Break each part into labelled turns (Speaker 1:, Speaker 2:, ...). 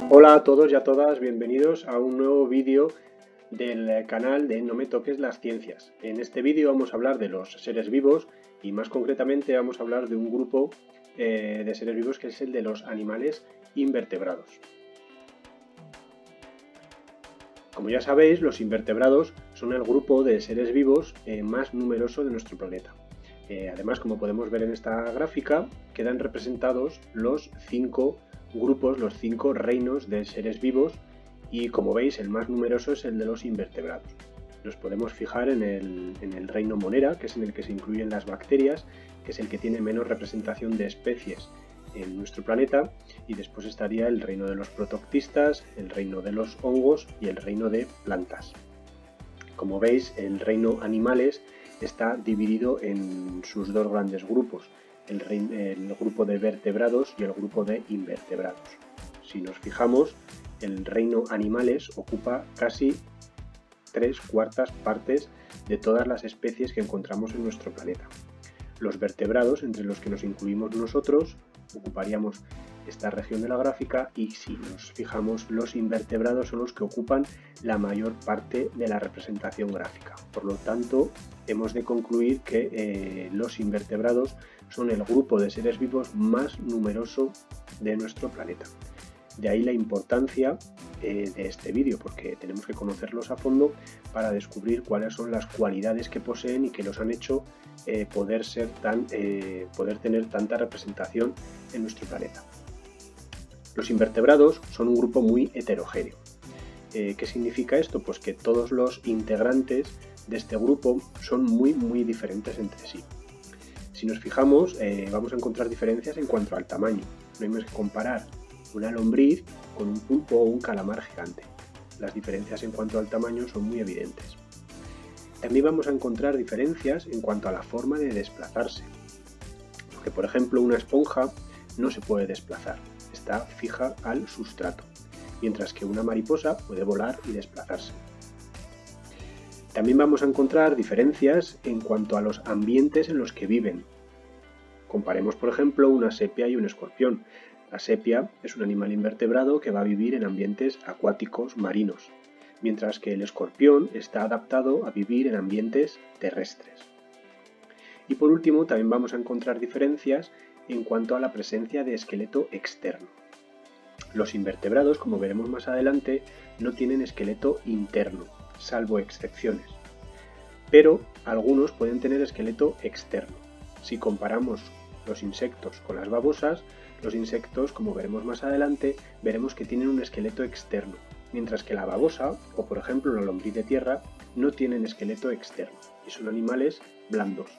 Speaker 1: Hola a todos y a todas, bienvenidos a un nuevo vídeo del canal de No me toques las ciencias. En este vídeo vamos a hablar de los seres vivos y más concretamente vamos a hablar de un grupo de seres vivos que es el de los animales invertebrados. Como ya sabéis, los invertebrados son el grupo de seres vivos más numeroso de nuestro planeta. Además, como podemos ver en esta gráfica, quedan representados los 5 grupos, los 5 reinos de seres vivos y como veis el más numeroso es el de los invertebrados. Nos podemos fijar en el reino Monera, que es en el que se incluyen las bacterias, que es el que tiene menos representación de especies en nuestro planeta, y después estaría el reino de los protoctistas, el reino de los hongos y el reino de plantas. Como veis, el reino animales está dividido en sus dos grandes grupos, el grupo de vertebrados y el grupo de invertebrados. Si nos fijamos, el reino animales ocupa casi 3/4 partes de todas las especies que encontramos en nuestro planeta. Los vertebrados, entre los que nos incluimos nosotros, ocuparíamos esta región de la gráfica, y si nos fijamos, los invertebrados son los que ocupan la mayor parte de la representación gráfica. Por lo tanto, hemos de concluir que los invertebrados son el grupo de seres vivos más numeroso de nuestro planeta. De ahí la importancia de este vídeo, porque tenemos que conocerlos a fondo para descubrir cuáles son las cualidades que poseen y que los han hecho poder tener tanta representación en nuestro planeta. Los invertebrados son un grupo muy heterogéneo. ¿Qué significa esto? Pues que todos los integrantes de este grupo son muy diferentes entre sí. Si nos fijamos, vamos a encontrar diferencias en cuanto al tamaño. No hay más que comparar una lombriz con un pulpo o un calamar gigante. Las diferencias en cuanto al tamaño son muy evidentes. También vamos a encontrar diferencias en cuanto a la forma de desplazarse. Porque, por ejemplo, una esponja no se puede desplazar, está fija al sustrato, mientras que una mariposa puede volar y desplazarse. También vamos a encontrar diferencias en cuanto a los ambientes en los que viven. Comparemos, por ejemplo, una sepia y un escorpión. La sepia es un animal invertebrado que va a vivir en ambientes acuáticos marinos, mientras que el escorpión está adaptado a vivir en ambientes terrestres. Y por último, también vamos a encontrar diferencias en cuanto a la presencia de esqueleto externo. Los invertebrados, como veremos más adelante, no tienen esqueleto interno, salvo excepciones. Pero algunos pueden tener esqueleto externo. Si comparamos los insectos con las babosas, los insectos, como veremos más adelante, veremos que tienen un esqueleto externo, mientras que la babosa, o por ejemplo la lombriz de tierra, no tienen esqueleto externo y son animales blandos.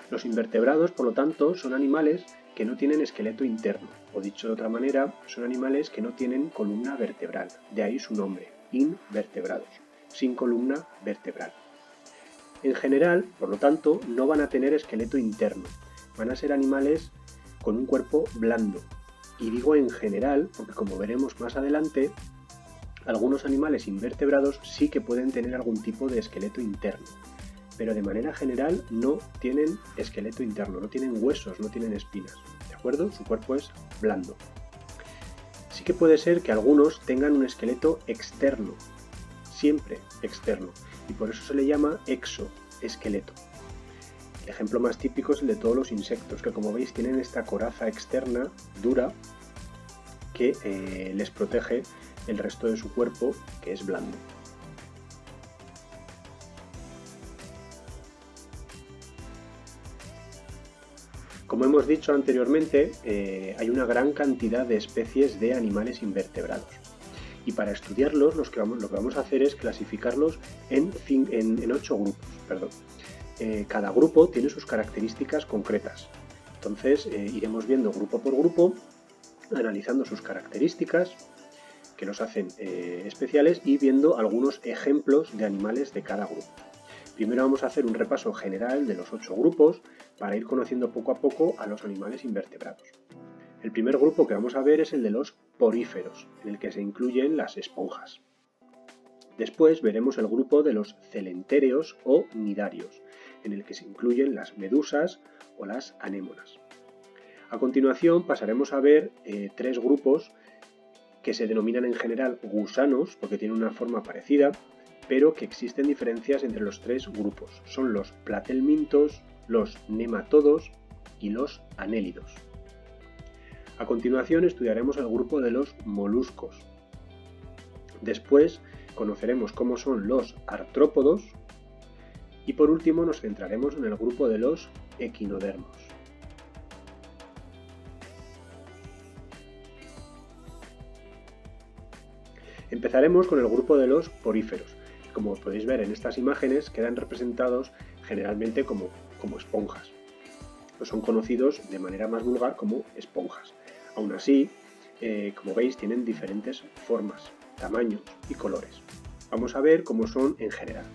Speaker 1: Los invertebrados, por lo tanto, son animales que no tienen esqueleto interno, o dicho de otra manera, son animales que no tienen columna vertebral, de ahí su nombre, invertebrados, sin columna vertebral. En general, por lo tanto, no van a tener esqueleto interno, van a ser animales con un cuerpo blando. Y digo en general, porque como veremos más adelante, algunos animales invertebrados sí que pueden tener algún tipo de esqueleto interno, pero de manera general no tienen esqueleto interno, no tienen huesos, no tienen espinas, ¿de acuerdo? Su cuerpo es blando. Sí que puede ser que algunos tengan un esqueleto externo, siempre externo, y por eso se le llama exoesqueleto. El ejemplo más típico es el de todos los insectos, que como veis tienen esta coraza externa dura que les protege el resto de su cuerpo, que es blando. Como hemos dicho anteriormente, hay una gran cantidad de especies de animales invertebrados. Y para estudiarlos lo que vamos a hacer es clasificarlos en 8 grupos. Cada grupo tiene sus características concretas. Entonces iremos viendo grupo por grupo, analizando sus características que los hacen especiales y viendo algunos ejemplos de animales de cada grupo. Primero vamos a hacer un repaso general de los 8 grupos para ir conociendo poco a poco a los animales invertebrados. El primer grupo que vamos a ver es el de los poríferos, en el que se incluyen las esponjas. Después veremos el grupo de los celentéreos o nidarios, en el que se incluyen las medusas o las anémonas. A continuación pasaremos a ver tres grupos que se denominan en general gusanos, porque tienen una forma parecida, pero que existen diferencias entre los tres grupos. Son los platelmintos, los nematodos y los anélidos. A continuación estudiaremos el grupo de los moluscos. Después conoceremos cómo son los artrópodos y por último nos centraremos en el grupo de los equinodermos. Empezaremos con el grupo de los poríferos. Como podéis ver en estas imágenes, quedan representados generalmente como esponjas. Son conocidos de manera más vulgar como esponjas. Aún así, como veis, tienen diferentes formas, tamaños y colores. Vamos a ver cómo son en general.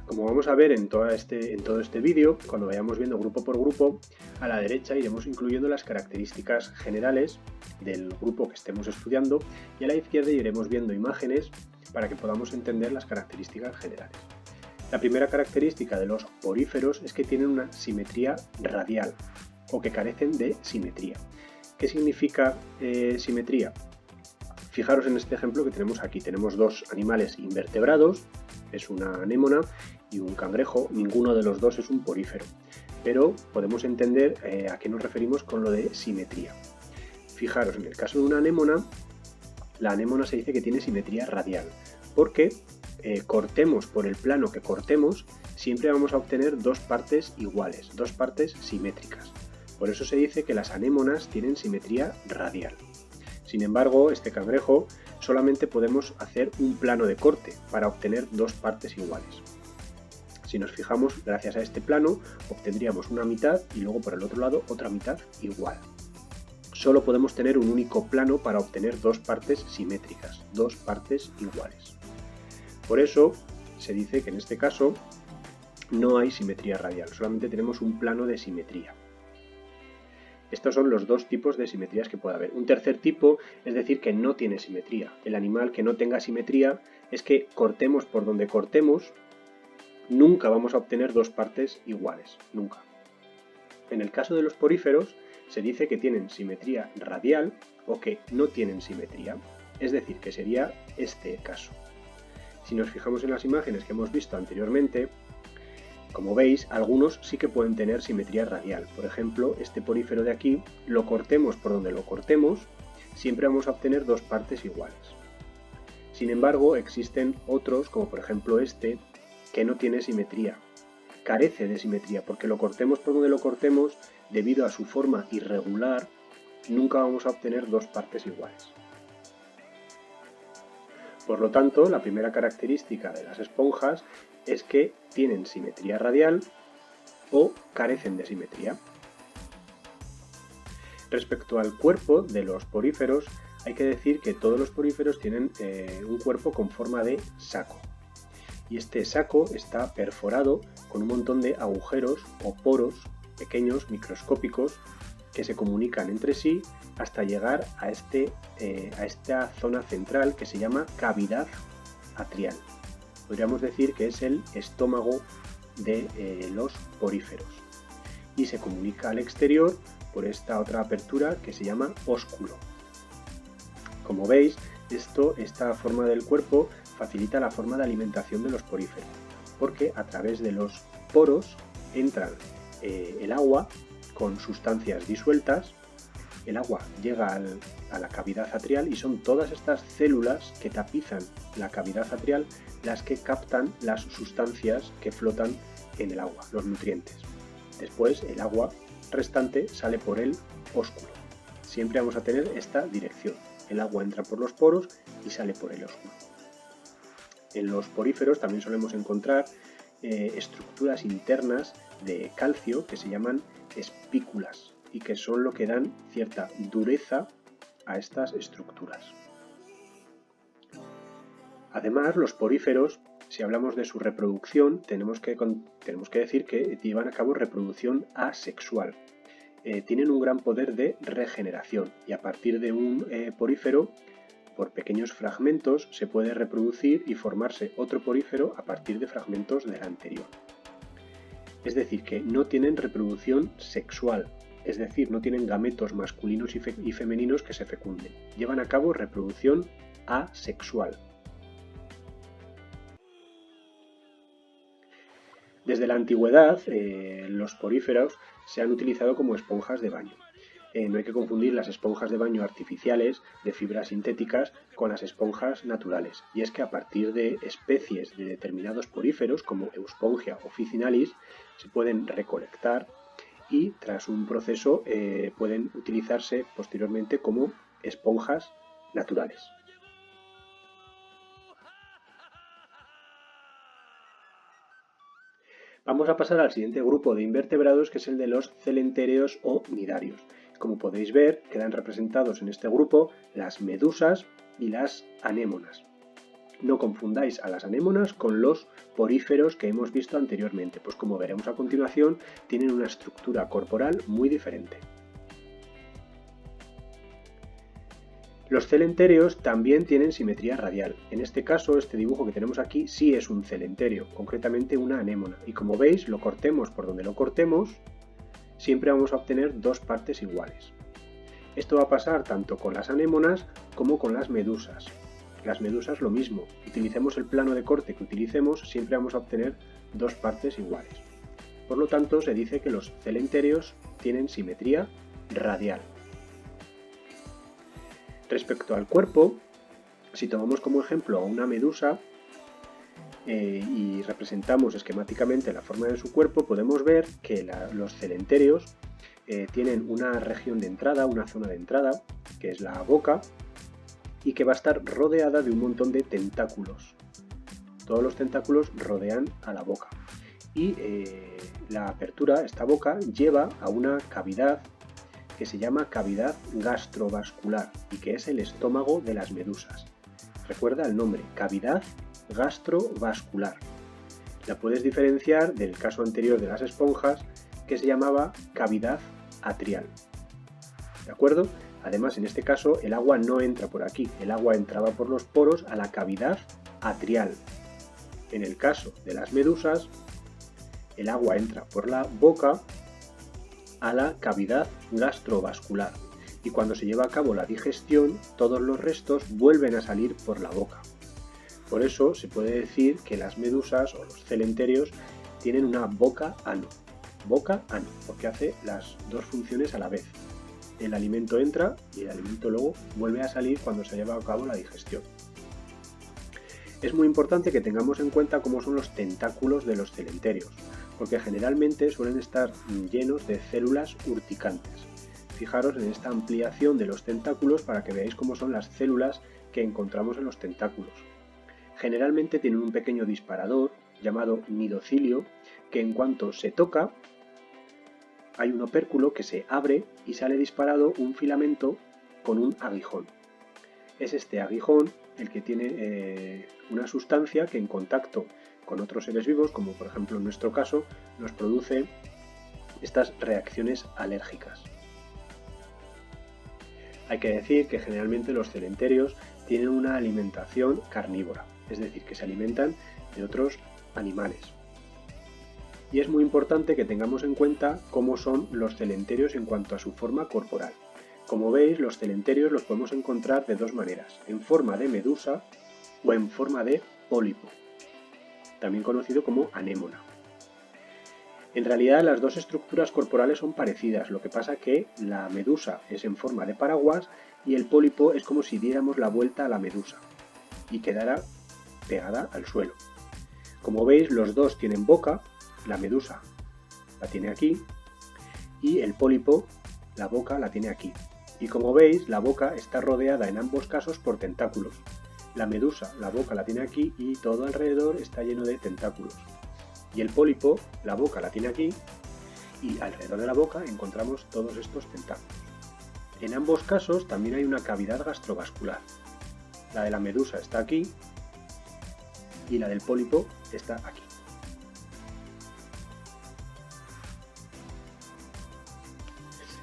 Speaker 1: Como vamos a ver en todo este vídeo, cuando vayamos viendo grupo por grupo, a la derecha iremos incluyendo las características generales del grupo que estemos estudiando y a la izquierda iremos viendo imágenes para que podamos entender las características generales. La primera característica de los poríferos es que tienen una simetría radial o que carecen de simetría. ¿Qué significa simetría? Fijaros en este ejemplo que tenemos aquí. Tenemos dos animales invertebrados, es una anémona y un cangrejo. Ninguno de los dos es un porífero, pero podemos entender a qué nos referimos con lo de simetría. Fijaros, en el caso de una anémona, la anémona se dice que tiene simetría radial, porque cortemos por el plano que cortemos, siempre vamos a obtener dos partes iguales, dos partes simétricas. Por eso se dice que las anémonas tienen simetría radial. Sin embargo, este cangrejo solamente podemos hacer un plano de corte para obtener dos partes iguales. Si nos fijamos, gracias a este plano obtendríamos una mitad y luego por el otro lado otra mitad igual. Solo podemos tener un único plano para obtener dos partes simétricas, dos partes iguales. Por eso se dice que en este caso no hay simetría radial, solamente tenemos un plano de simetría. Estos son los dos tipos de simetrías que puede haber. Un tercer tipo es decir que no tiene simetría. El animal que no tenga simetría es que cortemos por donde cortemos, nunca vamos a obtener dos partes iguales, nunca. En el caso de los poríferos se dice que tienen simetría radial o que no tienen simetría, es decir, que sería este caso. Si nos fijamos en las imágenes que hemos visto anteriormente, como veis, algunos sí que pueden tener simetría radial. Por ejemplo, este porífero de aquí, lo cortemos por donde lo cortemos, siempre vamos a obtener dos partes iguales. Sin embargo, existen otros, como por ejemplo este, que no tiene simetría. Carece de simetría, porque lo cortemos por donde lo cortemos, debido a su forma irregular, nunca vamos a obtener dos partes iguales. Por lo tanto, la primera característica de las esponjas es que tienen simetría radial o carecen de simetría. Respecto al cuerpo de los poríferos, hay que decir que todos los poríferos tienen un cuerpo con forma de saco. Y este saco está perforado con un montón de agujeros o poros pequeños, microscópicos, que se comunican entre sí hasta llegar a esta zona central que se llama cavidad atrial. Podríamos decir que es el estómago de los poríferos y se comunica al exterior por esta otra apertura que se llama ósculo. Como veis, esta forma del cuerpo facilita la forma de alimentación de los poríferos, porque a través de los poros entra el agua con sustancias disueltas. El agua llega a la cavidad atrial y son todas estas células que tapizan la cavidad atrial las que captan las sustancias que flotan en el agua, los nutrientes. Después el agua restante sale por el ósculo. Siempre vamos a tener esta dirección. El agua entra por los poros y sale por el ósculo. En los poríferos también solemos encontrar estructuras internas de calcio que se llaman espículas y que son lo que dan cierta dureza a estas estructuras. Además, los poríferos, si hablamos de su reproducción, tenemos que decir que llevan a cabo reproducción asexual. tienen un gran poder de regeneración y a partir de un porífero, por pequeños fragmentos, se puede reproducir y formarse otro porífero a partir de fragmentos del anterior. Es decir, que no tienen reproducción sexual, es decir, no tienen gametos masculinos y femeninos que se fecunden. Llevan a cabo reproducción asexual. Desde la antigüedad, los poríferos se han utilizado como esponjas de baño. No hay que confundir las esponjas de baño artificiales de fibras sintéticas con las esponjas naturales. Y es que a partir de especies de determinados poríferos, como Euspongia officinalis, se pueden recolectar y tras un proceso pueden utilizarse posteriormente como esponjas naturales. Vamos a pasar al siguiente grupo de invertebrados, que es el de los celentéreos o nidarios. Como podéis ver, quedan representados en este grupo las medusas y las anémonas. No confundáis a las anémonas con los poríferos que hemos visto anteriormente, pues como veremos a continuación, tienen una estructura corporal muy diferente. Los celentéreos también tienen simetría radial. En este caso, este dibujo que tenemos aquí sí es un celenterio, concretamente una anémona. Y como veis, lo cortemos por donde lo cortemos, siempre vamos a obtener dos partes iguales. Esto va a pasar tanto con las anémonas como con las medusas. Las medusas lo mismo. Utilicemos el plano de corte que utilicemos, siempre vamos a obtener dos partes iguales. Por lo tanto, se dice que los celentéreos tienen simetría radial. Respecto al cuerpo, si tomamos como ejemplo a una medusa y representamos esquemáticamente la forma de su cuerpo, podemos ver que los celentéreos tienen una región de entrada, una zona de entrada, que es la boca, y que va a estar rodeada de un montón de tentáculos. Todos los tentáculos rodean a la boca. Y la apertura, esta boca, lleva a una cavidad que se llama cavidad gastrovascular y que es el estómago de las medusas. Recuerda el nombre, cavidad gastrovascular. La puedes diferenciar del caso anterior de las esponjas, que se llamaba cavidad atrial. ¿De acuerdo? Además, en este caso, el agua no entra por aquí, el agua entraba por los poros a la cavidad atrial. En el caso de las medusas, el agua entra por la boca a la cavidad gastrovascular y cuando se lleva a cabo la digestión, todos los restos vuelven a salir por la boca. Por eso se puede decir que las medusas o los celentéreos tienen una boca-ano, porque hace las dos funciones a la vez. El alimento entra y el alimento luego vuelve a salir cuando se lleva a cabo la digestión. Es muy importante que tengamos en cuenta cómo son los tentáculos de los celentéreos, porque generalmente suelen estar llenos de células urticantes. Fijaros en esta ampliación de los tentáculos para que veáis cómo son las células que encontramos en los tentáculos. Generalmente tienen un pequeño disparador llamado nidocilio que en cuanto se toca hay un opérculo que se abre y sale disparado un filamento con un aguijón. Es este aguijón el que tiene una sustancia que en contacto con otros seres vivos, como por ejemplo en nuestro caso, nos produce estas reacciones alérgicas. Hay que decir que generalmente los celentéreos tienen una alimentación carnívora, es decir, que se alimentan de otros animales. Y es muy importante que tengamos en cuenta cómo son los celentéreos en cuanto a su forma corporal. Como veis, los celentéreos los podemos encontrar de dos maneras, en forma de medusa o en forma de pólipo, también conocido como anémona. En realidad las dos estructuras corporales son parecidas, lo que pasa que la medusa es en forma de paraguas y el pólipo es como si diéramos la vuelta a la medusa y quedara pegada al suelo. Como veis, los dos tienen boca, la medusa la tiene aquí y el pólipo, la boca, la tiene aquí. Y como veis, la boca está rodeada en ambos casos por tentáculos. La medusa, la boca la tiene aquí y todo alrededor está lleno de tentáculos. Y el pólipo, la boca la tiene aquí y alrededor de la boca encontramos todos estos tentáculos. En ambos casos también hay una cavidad gastrovascular. La de la medusa está aquí y la del pólipo está aquí.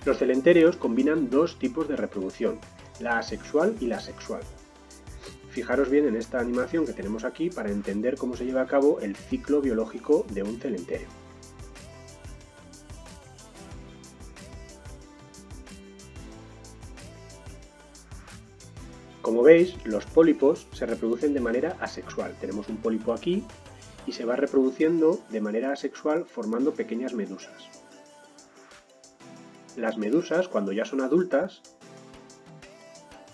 Speaker 1: Los celentéreos combinan dos tipos de reproducción, la asexual y la sexual. Fijaros bien en esta animación que tenemos aquí para entender cómo se lleva a cabo el ciclo biológico de un celentéreo. Como veis, los pólipos se reproducen de manera asexual. Tenemos un pólipo aquí y se va reproduciendo de manera asexual formando pequeñas medusas. Las medusas, cuando ya son adultas,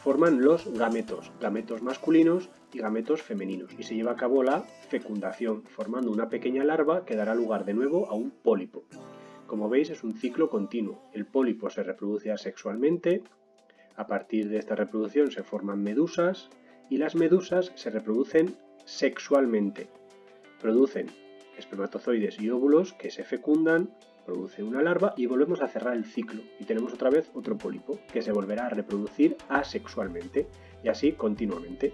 Speaker 1: forman los gametos, gametos masculinos y gametos femeninos, y se lleva a cabo la fecundación, formando una pequeña larva que dará lugar de nuevo a un pólipo. Como veis, es un ciclo continuo. El pólipo se reproduce asexualmente, a partir de esta reproducción se forman medusas, y las medusas se reproducen sexualmente. Producen espermatozoides y óvulos que se fecundan, produce una larva y volvemos a cerrar el ciclo y tenemos otra vez otro pólipo que se volverá a reproducir asexualmente y así continuamente.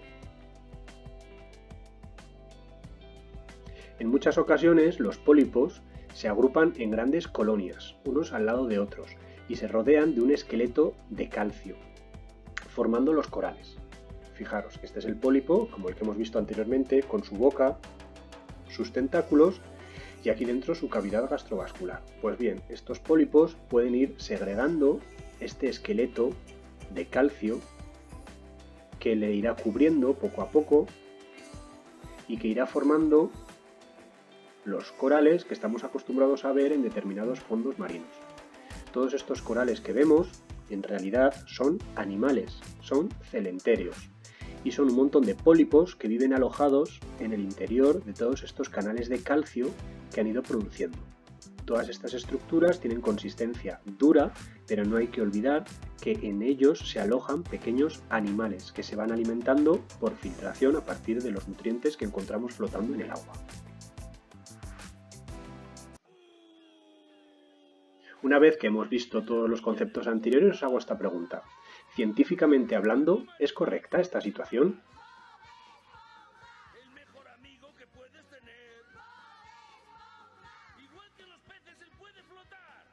Speaker 1: En muchas ocasiones los pólipos se agrupan en grandes colonias, unos al lado de otros, y se rodean de un esqueleto de calcio, formando los corales. Fijaros, este es el pólipo, como el que hemos visto anteriormente, con su boca, sus tentáculos y aquí dentro su cavidad gastrovascular. Pues bien, estos pólipos pueden ir segregando este esqueleto de calcio que le irá cubriendo poco a poco y que irá formando los corales que estamos acostumbrados a ver en determinados fondos marinos. Todos estos corales que vemos en realidad son animales, son celentéreos. Y son un montón de pólipos que viven alojados en el interior de todos estos canales de calcio que han ido produciendo. Todas estas estructuras tienen consistencia dura, pero no hay que olvidar que en ellos se alojan pequeños animales que se van alimentando por filtración a partir de los nutrientes que encontramos flotando en el agua. Una vez que hemos visto todos los conceptos anteriores, os hago esta pregunta. Científicamente hablando, ¿es correcta esta situación?
Speaker 2: El mejor amigo que puedes tener. Igual que los peces, él puede flotar.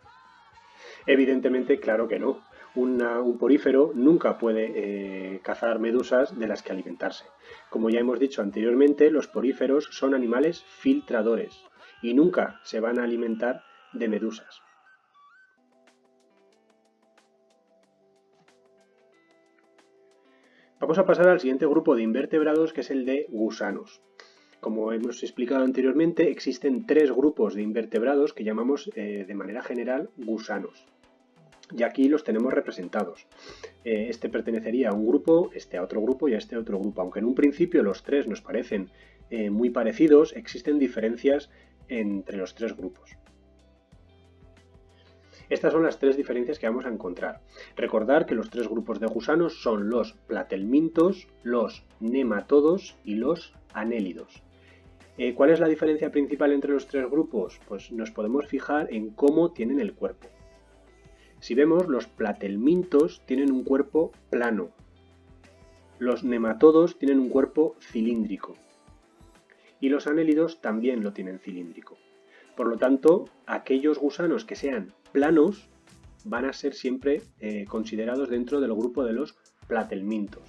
Speaker 1: Evidentemente, claro que no. Un porífero nunca puede cazar medusas de las que alimentarse. Como ya hemos dicho anteriormente, los poríferos son animales filtradores y nunca se van a alimentar de medusas. Vamos a pasar al siguiente grupo de invertebrados, que es el de gusanos. Como hemos explicado anteriormente, existen tres grupos de invertebrados que llamamos de manera general gusanos. Y aquí los tenemos representados. Este pertenecería a un grupo, este a otro grupo y a este a otro grupo. Aunque en un principio los tres nos parecen muy parecidos, existen diferencias entre los tres grupos. Estas son las tres diferencias que vamos a encontrar. Recordar que los tres grupos de gusanos son los platelmintos, los nematodos y los anélidos. ¿Cuál es la diferencia principal entre los tres grupos? Pues nos podemos fijar en cómo tienen el cuerpo. Si vemos, los platelmintos tienen un cuerpo plano. Los nematodos tienen un cuerpo cilíndrico. Y los anélidos también lo tienen cilíndrico. Por lo tanto, aquellos gusanos que sean planos van a ser siempre considerados dentro del grupo de los platelmintos.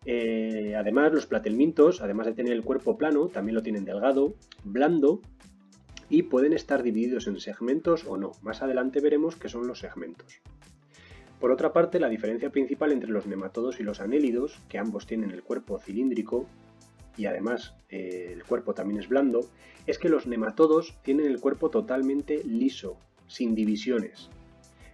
Speaker 1: Además, los platelmintos, además de tener el cuerpo plano, también lo tienen delgado, blando y pueden estar divididos en segmentos o no. Más adelante veremos qué son los segmentos. Por otra parte, la diferencia principal entre los nematodos y los anélidos, que ambos tienen el cuerpo cilíndrico, y además el cuerpo también es blando, es que los nematodos tienen el cuerpo totalmente liso, sin divisiones,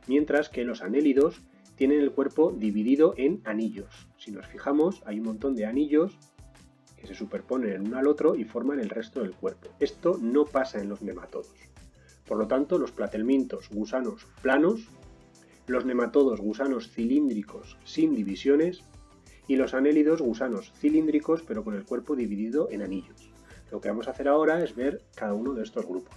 Speaker 1: mientras que los anélidos tienen el cuerpo dividido en anillos. Si nos fijamos, hay un montón de anillos que se superponen el uno al otro y forman el resto del cuerpo. Esto no pasa en los nematodos. Por lo tanto, los platelmintos, gusanos planos, los nematodos, gusanos cilíndricos sin divisiones, y los anélidos, gusanos cilíndricos pero con el cuerpo dividido en anillos. Lo que vamos a hacer ahora es ver cada uno de estos grupos.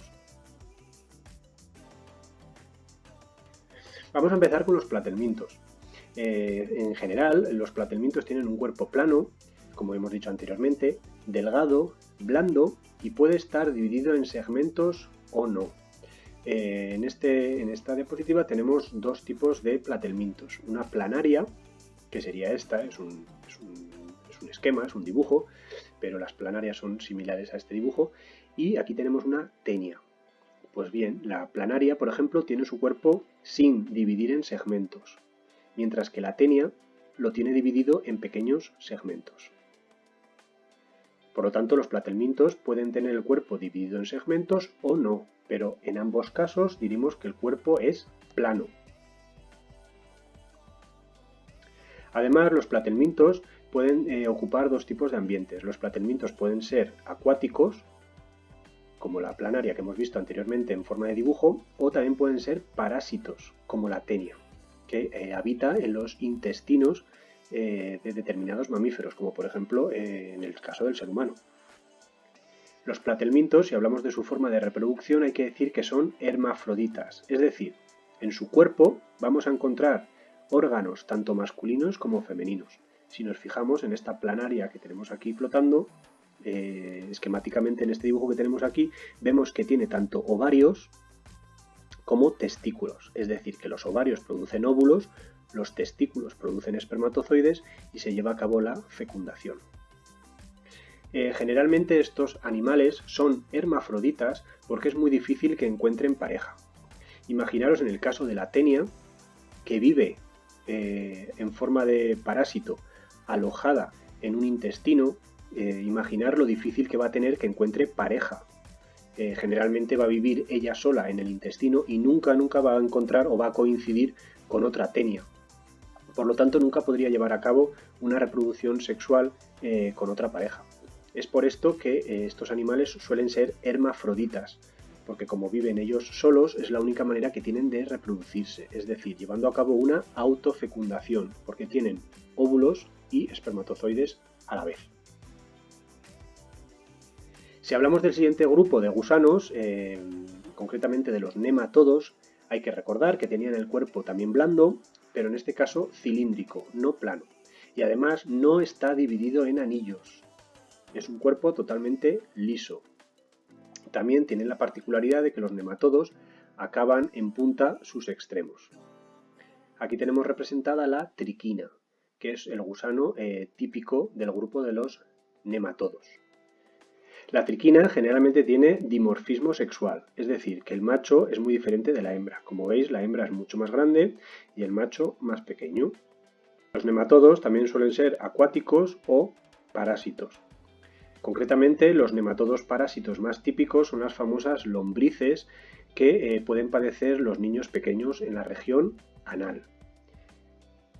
Speaker 1: Vamos a empezar con los platelmintos. En general, los platelmintos tienen un cuerpo plano, como hemos dicho anteriormente, delgado, blando y puede estar dividido en segmentos o no. En esta diapositiva tenemos dos tipos de platelmintos. Una planaria, que sería esta, es un esquema, es un dibujo, pero las planarias son similares a este dibujo. Y aquí tenemos una tenia. Pues bien, la planaria, por ejemplo, tiene su cuerpo sin dividir en segmentos, mientras que la tenia lo tiene dividido en pequeños segmentos. Por lo tanto, los platelmintos pueden tener el cuerpo dividido en segmentos o no, pero en ambos casos diríamos que el cuerpo es plano. Además, los platelmintos pueden ocupar dos tipos de ambientes. Los platelmintos pueden ser acuáticos, como la planaria que hemos visto anteriormente en forma de dibujo, o también pueden ser parásitos, como la tenia, que habita en los intestinos de determinados mamíferos, como por ejemplo en el caso del ser humano. Los platelmintos, si hablamos de su forma de reproducción, hay que decir que son hermafroditas, es decir, en su cuerpo vamos a encontrar órganos tanto masculinos como femeninos. Si nos fijamos en esta planaria que tenemos aquí flotando, esquemáticamente en este dibujo que tenemos aquí, vemos que tiene tanto ovarios como testículos, es decir, que los ovarios producen óvulos, los testículos producen espermatozoides y se lleva a cabo la fecundación. Generalmente estos animales son hermafroditas porque es muy difícil que encuentren pareja. Imaginaros en el caso de la tenia, que vive en forma de parásito alojada en un intestino, imaginar lo difícil que va a tener que encuentre pareja. Generalmente va a vivir ella sola en el intestino y nunca va a encontrar o va a coincidir con otra tenia. Por lo tanto, nunca podría llevar a cabo una reproducción sexual con otra pareja. Es por esto que estos animales suelen ser hermafroditas, porque como viven ellos solos es la única manera que tienen de reproducirse, es decir, llevando a cabo una autofecundación, porque tienen óvulos y espermatozoides a la vez. Si hablamos del siguiente grupo de gusanos, concretamente de los nematodos, hay que recordar que tenían el cuerpo también blando, pero en este caso cilíndrico, no plano. Y además no está dividido en anillos. Es un cuerpo totalmente liso. También tienen la particularidad de que los nematodos acaban en punta sus extremos. Aquí tenemos representada la triquina, que es el gusano típico del grupo de los nematodos. La triquina generalmente tiene dimorfismo sexual, es decir, que el macho es muy diferente de la hembra. Como veis, la hembra es mucho más grande y el macho más pequeño. Los nematodos también suelen ser acuáticos o parásitos. Concretamente, los nematodos parásitos más típicos son las famosas lombrices que pueden padecer los niños pequeños en la región anal.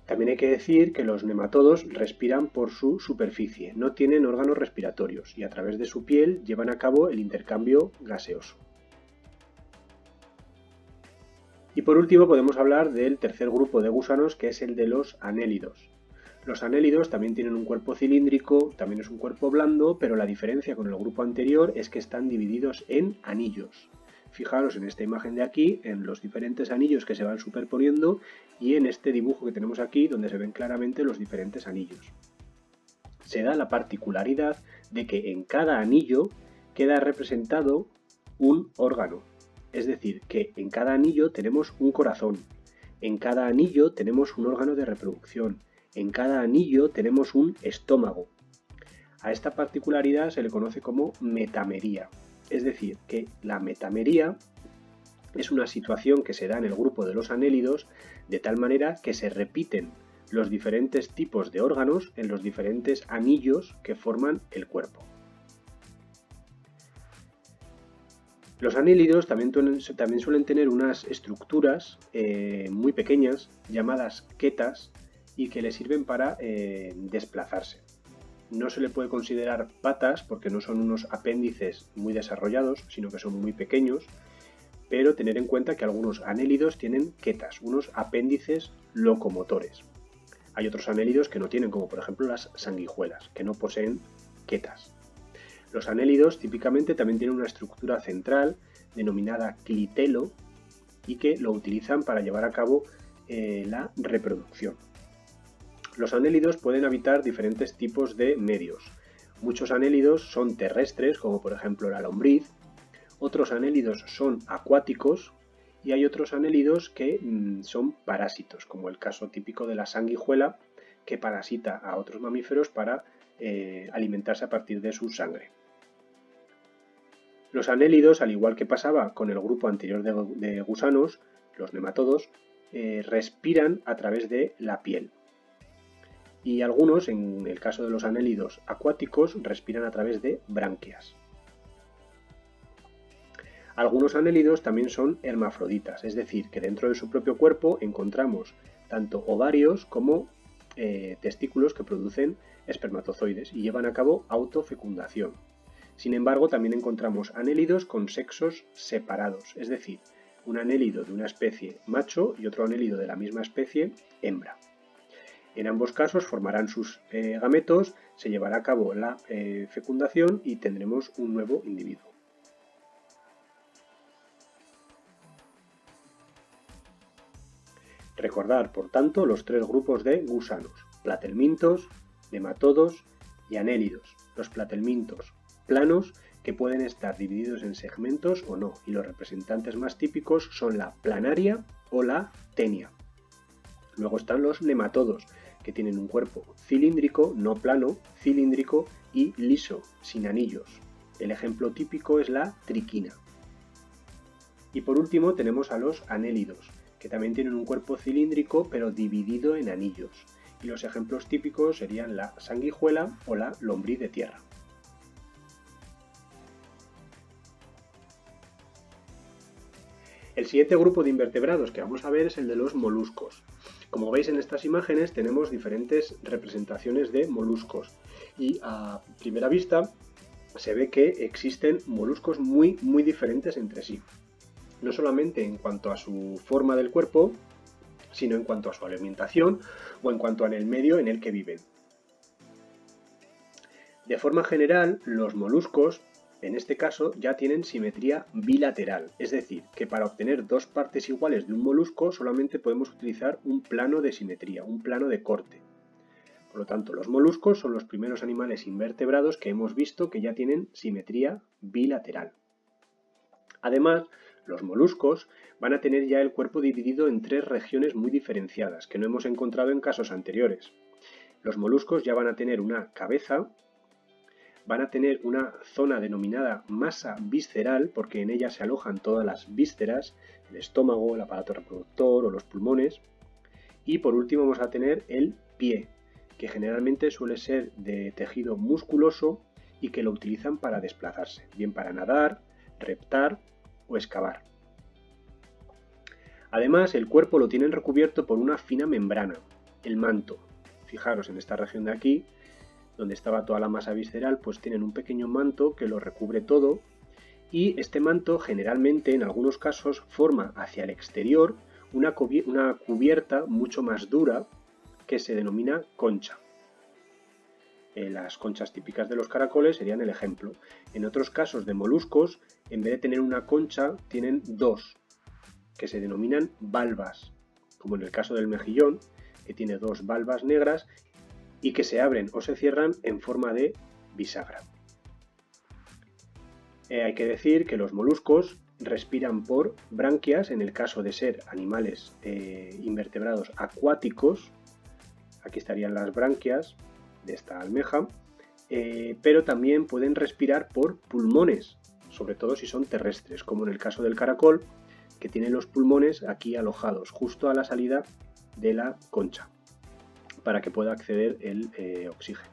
Speaker 1: También hay que decir que los nematodos respiran por su superficie, no tienen órganos respiratorios y a través de su piel llevan a cabo el intercambio gaseoso. Y por último podemos hablar del tercer grupo de gusanos, que es el de los anélidos. Los anélidos también tienen un cuerpo cilíndrico, también es un cuerpo blando, pero la diferencia con el grupo anterior es que están divididos en anillos. Fijaros en esta imagen de aquí, en los diferentes anillos que se van superponiendo y en este dibujo que tenemos aquí donde se ven claramente los diferentes anillos. Se da la particularidad de que en cada anillo queda representado un órgano. Es decir, que en cada anillo tenemos un corazón, en cada anillo tenemos un órgano de reproducción, en cada anillo tenemos un estómago. A esta particularidad se le conoce como metamería. Es decir, que la metamería es una situación que se da en el grupo de los anélidos de tal manera que se repiten los diferentes tipos de órganos en los diferentes anillos que forman el cuerpo. Los anélidos también suelen tener unas estructuras muy pequeñas llamadas quetas y que les sirven para desplazarse. No se le puede considerar patas porque no son unos apéndices muy desarrollados, sino que son muy pequeños, pero tener en cuenta que algunos anélidos tienen quetas, unos apéndices locomotores. Hay otros anélidos que no tienen, como por ejemplo las sanguijuelas, que no poseen quetas. Los anélidos típicamente también tienen una estructura central denominada clitelo y que lo utilizan para llevar a cabo la reproducción. Los anélidos pueden habitar diferentes tipos de medios. Muchos anélidos son terrestres, como por ejemplo la lombriz. Otros anélidos son acuáticos, y hay otros anélidos que son parásitos, como el caso típico de la sanguijuela, que parasita a otros mamíferos para alimentarse a partir de su sangre. Los anélidos, al igual que pasaba con el grupo anterior de gusanos, los nematodos, respiran a través de la piel. Y algunos, en el caso de los anélidos acuáticos, respiran a través de branquias. Algunos anélidos también son hermafroditas, es decir, que dentro de su propio cuerpo encontramos tanto ovarios como testículos que producen espermatozoides y llevan a cabo autofecundación. Sin embargo, también encontramos anélidos con sexos separados, es decir, un anélido de una especie macho y otro anélido de la misma especie hembra. En ambos casos formarán sus gametos, se llevará a cabo la fecundación y tendremos un nuevo individuo. Recordar, por tanto, los tres grupos de gusanos: platelmintos, nematodos y anélidos. Los platelmintos planos, que pueden estar divididos en segmentos o no, y los representantes más típicos son la planaria o la tenia. Luego están los nematodos, que tienen un cuerpo cilíndrico, no plano, cilíndrico y liso, sin anillos. El ejemplo típico es la triquina. Y por último tenemos a los anélidos, que también tienen un cuerpo cilíndrico pero dividido en anillos. Y los ejemplos típicos serían la sanguijuela o la lombriz de tierra. El siguiente grupo de invertebrados que vamos a ver es el de los moluscos. Como veis en estas imágenes tenemos diferentes representaciones de moluscos y a primera vista se ve que existen moluscos muy diferentes entre sí. No solamente en cuanto a su forma del cuerpo, sino en cuanto a su alimentación o en cuanto al medio en el que viven. De forma general, los moluscos, en este caso, ya tienen simetría bilateral, es decir, que para obtener dos partes iguales de un molusco solamente podemos utilizar un plano de simetría, un plano de corte. Por lo tanto, los moluscos son los primeros animales invertebrados que hemos visto que ya tienen simetría bilateral. Además, los moluscos van a tener ya el cuerpo dividido en tres regiones muy diferenciadas, que no hemos encontrado en casos anteriores. Los moluscos ya van a tener una cabeza, van a tener una zona denominada masa visceral, porque en ella se alojan todas las vísceras, el estómago, el aparato reproductor o los pulmones. Y por último vamos a tener el pie, que generalmente suele ser de tejido musculoso y que lo utilizan para desplazarse, bien para nadar, reptar o excavar. Además, el cuerpo lo tienen recubierto por una fina membrana, el manto. Fijaros, en esta región de aquí, donde estaba toda la masa visceral, pues tienen un pequeño manto que lo recubre todo, y este manto generalmente, en algunos casos, forma hacia el exterior una cubierta mucho más dura que se denomina concha. Las conchas típicas de los caracoles serían el ejemplo. En otros casos de moluscos, en vez de tener una concha, tienen dos, que se denominan valvas, como en el caso del mejillón, que tiene dos valvas negras y que se abren o se cierran en forma de bisagra. Hay que decir que los moluscos respiran por branquias en el caso de ser animales invertebrados acuáticos. Aquí estarían las branquias de esta almeja, pero también pueden respirar por pulmones, sobre todo si son terrestres, como en el caso del caracol, que tiene los pulmones aquí alojados, justo a la salida de la concha, para que pueda acceder el oxígeno.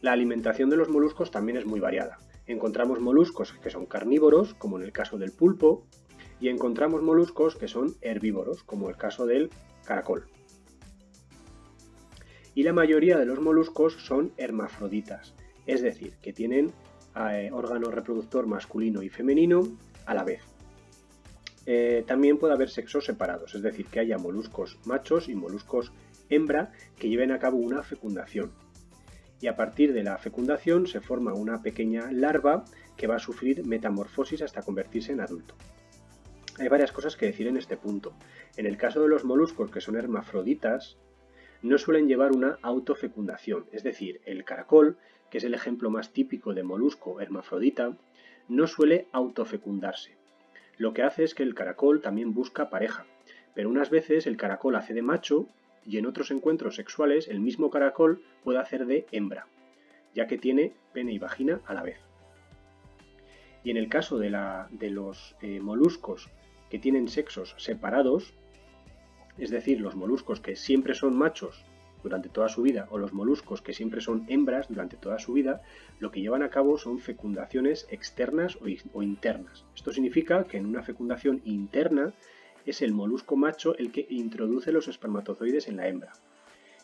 Speaker 1: La alimentación de los moluscos también es muy variada. Encontramos moluscos que son carnívoros, como en el caso del pulpo, y encontramos moluscos que son herbívoros, como el caso del caracol. Y la mayoría de los moluscos son hermafroditas, es decir, que tienen órgano reproductor masculino y femenino a la vez. También puede haber sexos separados, es decir, que haya moluscos machos y moluscos hembra que lleven a cabo una fecundación. Y a partir de la fecundación se forma una pequeña larva que va a sufrir metamorfosis hasta convertirse en adulto. Hay varias cosas que decir en este punto. En el caso de los moluscos que son hermafroditas, no suelen llevar una autofecundación, es decir, el caracol, que es el ejemplo más típico de molusco hermafrodita, no suele autofecundarse. Lo que hace es que el caracol también busca pareja, pero unas veces el caracol hace de macho y en otros encuentros sexuales el mismo caracol puede hacer de hembra, ya que tiene pene y vagina a la vez. Y en el caso de los moluscos que tienen sexos separados, es decir, los moluscos que siempre son machos durante toda su vida o los moluscos que siempre son hembras durante toda su vida, lo que llevan a cabo son fecundaciones externas o internas. Esto significa que en una fecundación interna es el molusco macho el que introduce los espermatozoides en la hembra.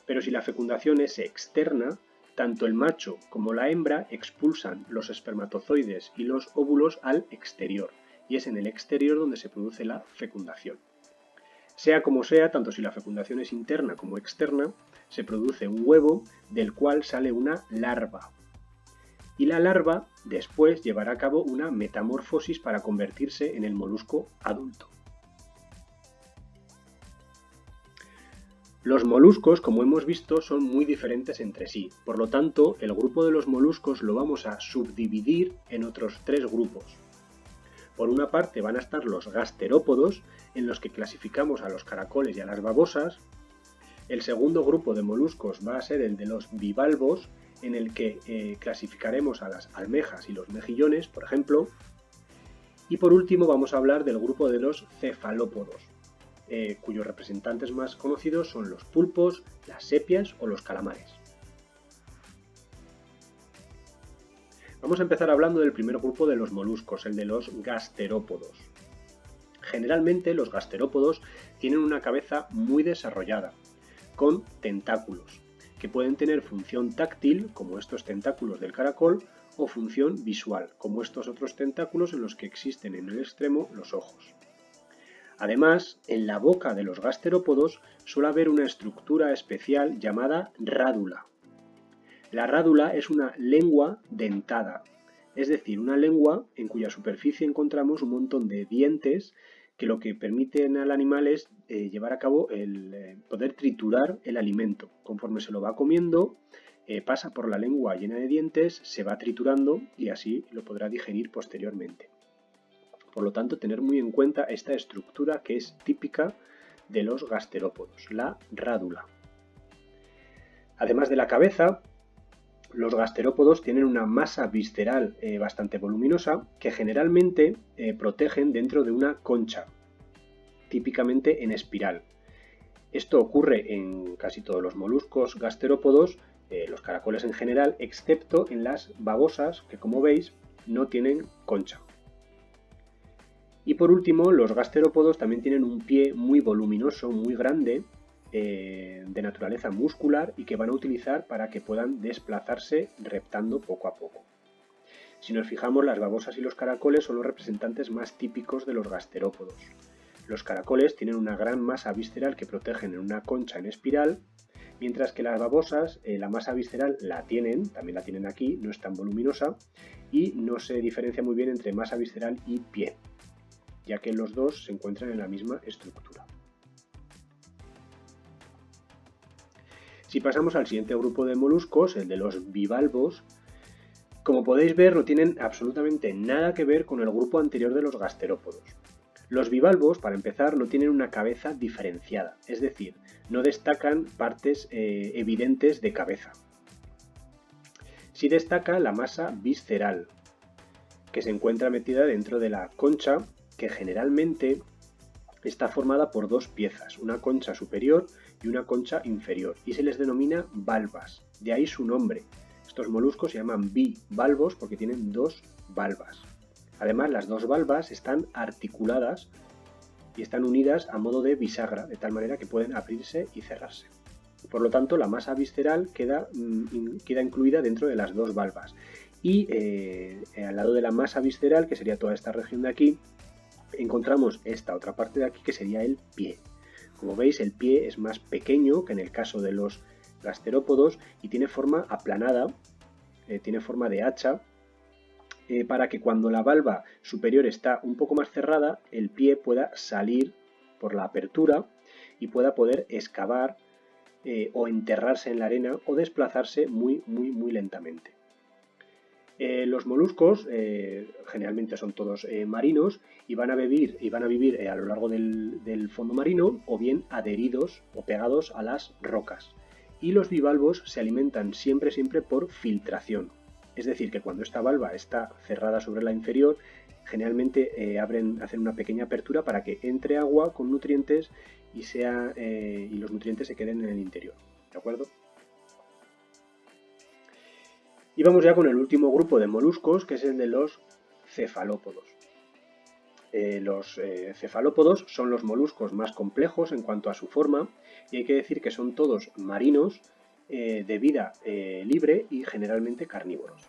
Speaker 1: Pero si la fecundación es externa, tanto el macho como la hembra expulsan los espermatozoides y los óvulos al exterior, y es en el exterior donde se produce la fecundación. Sea como sea, tanto si la fecundación es interna como externa, se produce un huevo del cual sale una larva. Y la larva después llevará a cabo una metamorfosis para convertirse en el molusco adulto. Los moluscos, como hemos visto, son muy diferentes entre sí. Por lo tanto, el grupo de los moluscos lo vamos a subdividir en otros 3 grupos. Por una parte van a estar los gasterópodos, en los que clasificamos a los caracoles y a las babosas. El segundo grupo de moluscos va a ser el de los bivalvos, en el que clasificaremos a las almejas y los mejillones, por ejemplo. Y por último vamos a hablar del grupo de los cefalópodos, cuyos representantes más conocidos son los pulpos, las sepias o los calamares. Vamos a empezar hablando del primer grupo de los moluscos, el de los gasterópodos. Generalmente los gasterópodos tienen una cabeza muy desarrollada, con tentáculos, que pueden tener función táctil, como estos tentáculos del caracol, o función visual, como estos otros tentáculos en los que existen en el extremo los ojos. Además, en la boca de los gasterópodos suele haber una estructura especial llamada rádula. La rádula es una lengua dentada, es decir, una lengua en cuya superficie encontramos un montón de dientes que lo que permiten al animal es llevar a cabo el poder triturar el alimento. Conforme se lo va comiendo, pasa por la lengua llena de dientes, se va triturando y así lo podrá digerir posteriormente. Por lo tanto, tener muy en cuenta esta estructura que es típica de los gasterópodos, la rádula. Además de la cabeza, los gasterópodos tienen una masa visceral bastante voluminosa que generalmente protegen dentro de una concha, típicamente en espiral. Esto ocurre en casi todos los moluscos gasterópodos, los caracoles en general, excepto en las babosas, que como veis no tienen concha. Y por último, los gasterópodos también tienen un pie muy voluminoso, muy grande, de naturaleza muscular y que van a utilizar para que puedan desplazarse reptando poco a poco. Si nos fijamos, las babosas y los caracoles son los representantes más típicos de los gasterópodos. Los caracoles tienen una gran masa visceral que protegen en una concha en espiral, mientras que las babosas, la masa visceral también la tienen aquí, no es tan voluminosa y no se diferencia muy bien entre masa visceral y pie, ya que los dos se encuentran en la misma estructura. Si pasamos al siguiente grupo de moluscos, el de los bivalvos, como podéis ver no tienen absolutamente nada que ver con el grupo anterior de los gasterópodos. Los bivalvos, para empezar, no tienen una cabeza diferenciada, es decir, no destacan partes evidentes de cabeza. Sí destaca la masa visceral, que se encuentra metida dentro de la concha, que generalmente está formada por 2 piezas, una concha superior y una concha inferior, y se les denomina valvas, de ahí su nombre. Estos moluscos se llaman bivalvos porque tienen 2 valvas. Además, las 2 valvas están articuladas y están unidas a modo de bisagra, de tal manera que pueden abrirse y cerrarse. Por lo tanto, la masa visceral queda incluida dentro de las 2 valvas. Y al lado de la masa visceral, que sería toda esta región de aquí, encontramos esta otra parte de aquí que sería el pie. Como veis, el pie es más pequeño que en el caso de los gasterópodos y tiene forma aplanada, tiene forma de hacha, para que cuando la valva superior está un poco más cerrada, el pie pueda salir por la apertura y pueda poder excavar o enterrarse en la arena o desplazarse muy lentamente. Los moluscos generalmente son todos marinos y van a vivir a lo largo del fondo marino o bien adheridos o pegados a las rocas. Y los bivalvos se alimentan siempre por filtración. Es decir, que cuando esta valva está cerrada sobre la inferior, generalmente hacen una pequeña apertura para que entre agua con nutrientes y los nutrientes se queden en el interior. ¿De acuerdo? Y vamos ya con el último grupo de moluscos, que es el de los cefalópodos. Los cefalópodos son los moluscos más complejos en cuanto a su forma, y hay que decir que son todos marinos, de vida libre y generalmente carnívoros.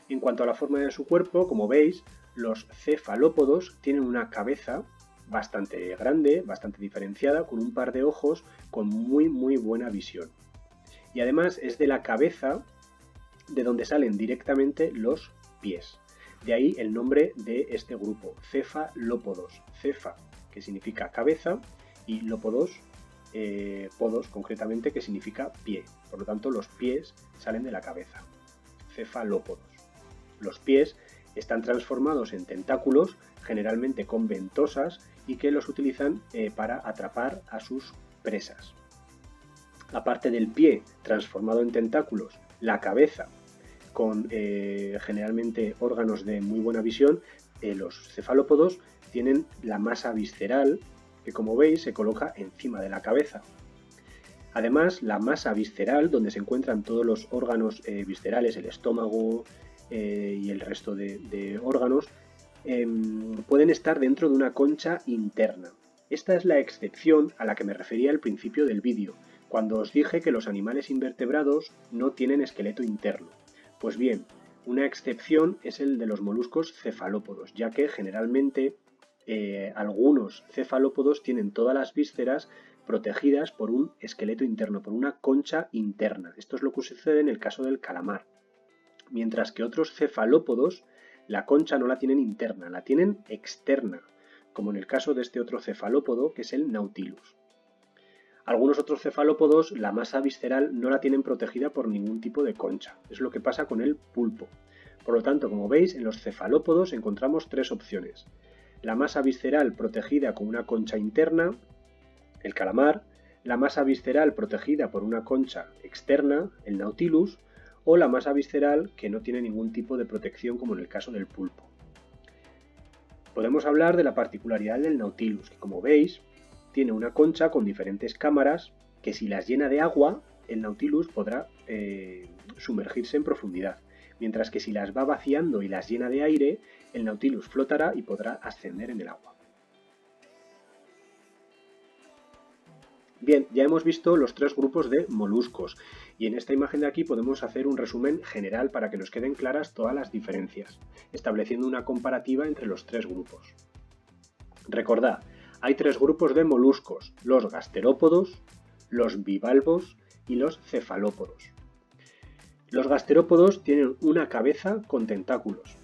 Speaker 1: En cuanto a la forma de su cuerpo, como veis, los cefalópodos tienen una cabeza bastante grande, bastante diferenciada, con un par de ojos con muy buena visión. Y además es de la cabeza de donde salen directamente los pies. De ahí el nombre de este grupo, cefalópodos. Cefa, que significa cabeza, y lópodos, podos concretamente, que significa pie. Por lo tanto, los pies salen de la cabeza. Cefalópodos. Los pies están transformados en tentáculos, generalmente con ventosas, y que los utilizan para atrapar a sus presas. Aparte del pie transformado en tentáculos, la cabeza con generalmente órganos de muy buena visión, los cefalópodos tienen la masa visceral que, como veis, se coloca encima de la cabeza. Además, la masa visceral, donde se encuentran todos los órganos viscerales, el estómago y el resto de órganos, pueden estar dentro de una concha interna. Esta es la excepción a la que me refería al principio del vídeo, cuando os dije que los animales invertebrados no tienen esqueleto interno. Pues bien, una excepción es el de los moluscos cefalópodos, ya que generalmente algunos cefalópodos tienen todas las vísceras protegidas por un esqueleto interno, por una concha interna. Esto es lo que sucede en el caso del calamar. Mientras que otros cefalópodos, la concha no la tienen interna, la tienen externa, como en el caso de este otro cefalópodo, que es el Nautilus. Algunos otros cefalópodos, la masa visceral no la tienen protegida por ningún tipo de concha. Es lo que pasa con el pulpo. Por lo tanto, como veis, en los cefalópodos encontramos tres opciones. La masa visceral protegida con una concha interna, el calamar, la masa visceral protegida por una concha externa, el Nautilus, o la masa visceral que no tiene ningún tipo de protección, como en el caso del pulpo. Podemos hablar de la particularidad del Nautilus, que, como veis, tiene una concha con diferentes cámaras que, si las llena de agua, el Nautilus podrá sumergirse en profundidad, mientras que si las va vaciando y las llena de aire, el Nautilus flotará y podrá ascender en el agua. Bien, ya hemos visto los tres grupos de moluscos y en esta imagen de aquí podemos hacer un resumen general para que nos queden claras todas las diferencias, estableciendo una comparativa entre los tres grupos. Recordad, hay tres grupos de moluscos: los gasterópodos, los bivalvos y los cefalópodos. Los gasterópodos tienen una cabeza con tentáculos.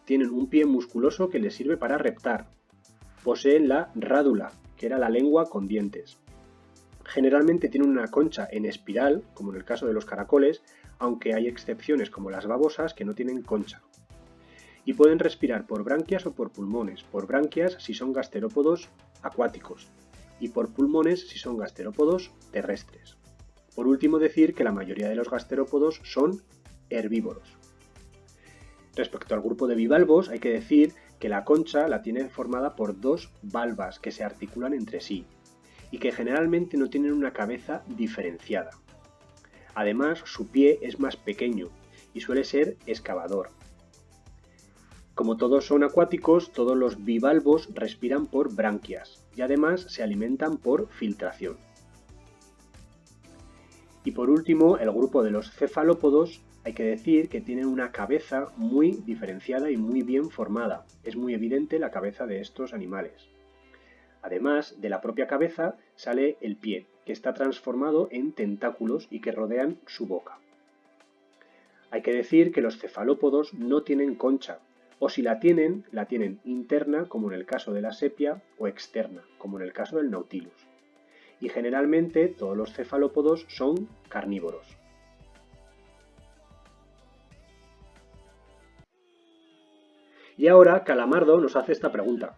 Speaker 1: Tienen un pie musculoso que les sirve para reptar. Poseen la rádula, que era la lengua con dientes. Generalmente tienen una concha en espiral, como en el caso de los caracoles, aunque hay excepciones como las babosas que no tienen concha. Y pueden respirar por branquias o por pulmones. Por branquias si son gasterópodos acuáticos y por pulmones si son gasterópodos terrestres. Por último, decir que la mayoría de los gasterópodos son herbívoros. Respecto al grupo de bivalvos, hay que decir que la concha la tiene formada por dos valvas que se articulan entre sí y que generalmente no tienen una cabeza diferenciada. Además, su pie es más pequeño y suele ser excavador. Como todos son acuáticos, todos los bivalvos respiran por branquias y además se alimentan por filtración. Y por último, el grupo de los cefalópodos, hay que decir que tienen una cabeza muy diferenciada y muy bien formada. Es muy evidente la cabeza de estos animales. Además, de la propia cabeza sale el pie, que está transformado en tentáculos y que rodean su boca. Hay que decir que los cefalópodos no tienen concha, o si la tienen interna, como en el caso de la sepia, o externa, como en el caso del Nautilus. Y generalmente todos los cefalópodos son carnívoros. Y ahora Calamardo nos hace esta pregunta.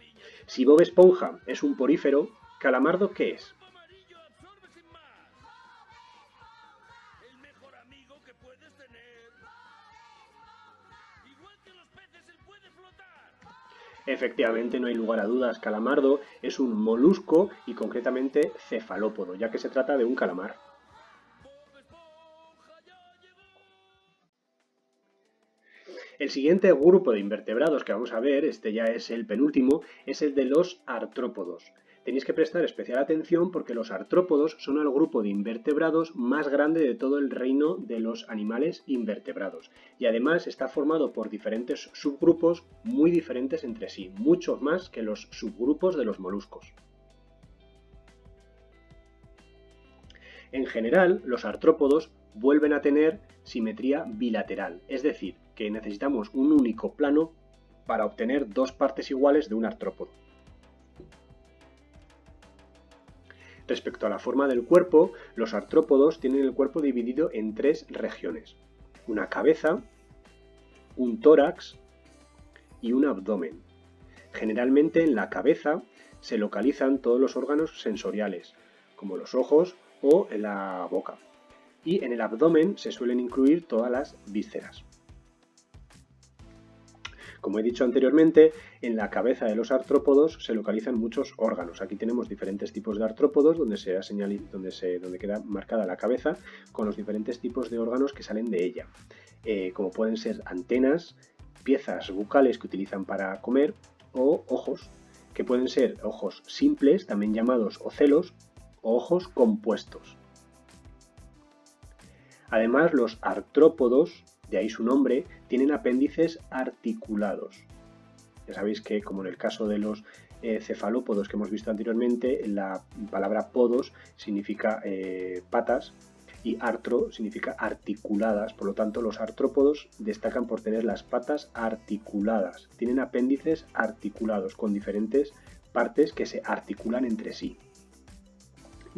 Speaker 1: Si Bob Esponja es un porífero, ¿Calamardo qué es?
Speaker 2: Amarillo absorbe sin más. El mejor amigo que puedes tener. Igual que los peces, él puede flotar.
Speaker 1: Efectivamente, no hay lugar a dudas, Calamardo es un molusco y concretamente cefalópodo, ya que se trata de un calamar.
Speaker 2: Bob Esponja ya llegó.
Speaker 1: El siguiente grupo de invertebrados que vamos a ver, este ya es el penúltimo, es el de los artrópodos. Tenéis que prestar especial atención porque los artrópodos son el grupo de invertebrados más grande de todo el reino de los animales invertebrados. Y además está formado por diferentes subgrupos muy diferentes entre sí, mucho más que los subgrupos de los moluscos. En general, los artrópodos vuelven a tener simetría bilateral, es decir, que necesitamos un único plano para obtener dos partes iguales de un artrópodo. Respecto a la forma del cuerpo, los artrópodos tienen el cuerpo dividido en tres regiones: una cabeza, un tórax y un abdomen. Generalmente en la cabeza se localizan todos los órganos sensoriales, como los ojos o la boca, y en el abdomen se suelen incluir todas las vísceras. Como he dicho anteriormente, en la cabeza de los artrópodos se localizan muchos órganos. Aquí tenemos diferentes tipos de artrópodos donde queda marcada la cabeza con los diferentes tipos de órganos que salen de ella, como pueden ser antenas, piezas bucales que utilizan para comer o ojos, que pueden ser ojos simples, también llamados ocelos, o ojos compuestos. Además, los artrópodos, de ahí su nombre, tienen apéndices articulados. Ya sabéis que, como en el caso de los cefalópodos que hemos visto anteriormente, la palabra podos significa patas y artro significa articuladas. Por lo tanto, los artrópodos destacan por tener las patas articuladas. Tienen apéndices articulados con diferentes partes que se articulan entre sí.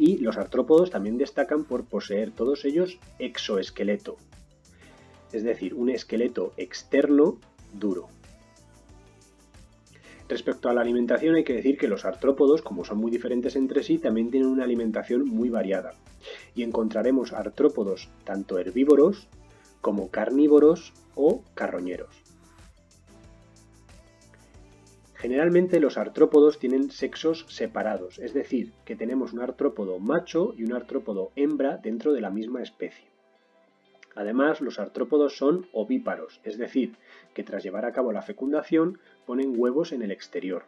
Speaker 1: Y los artrópodos también destacan por poseer todos ellos exoesqueleto, es decir, un esqueleto externo duro. Respecto a la alimentación hay que decir que los artrópodos, como son muy diferentes entre sí, también tienen una alimentación muy variada. Y encontraremos artrópodos tanto herbívoros como carnívoros o carroñeros. Generalmente los artrópodos tienen sexos separados, es decir, que tenemos un artrópodo macho y un artrópodo hembra dentro de la misma especie. Además, los artrópodos son ovíparos, es decir, que tras llevar a cabo la fecundación ponen huevos en el exterior.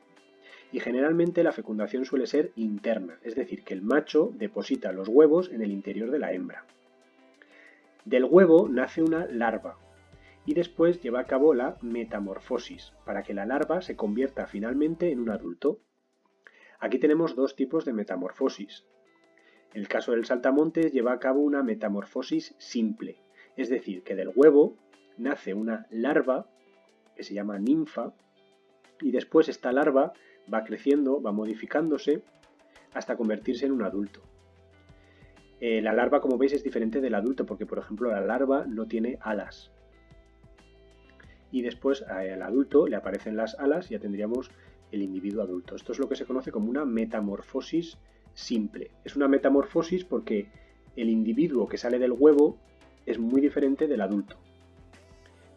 Speaker 1: Y generalmente la fecundación suele ser interna, es decir, que el macho deposita los huevos en el interior de la hembra. Del huevo nace una larva y después lleva a cabo la metamorfosis, para que la larva se convierta finalmente en un adulto. Aquí tenemos dos tipos de metamorfosis. En el caso del saltamontes lleva a cabo una metamorfosis simple, es decir, que del huevo nace una larva que se llama ninfa y después esta larva va creciendo, va modificándose hasta convertirse en un adulto. La larva, como veis, es diferente del adulto porque, por ejemplo, la larva no tiene alas. Y después al adulto le aparecen las alas y ya tendríamos el individuo adulto. Esto es lo que se conoce como una metamorfosis simple. Es una metamorfosis porque el individuo que sale del huevo es muy diferente del adulto,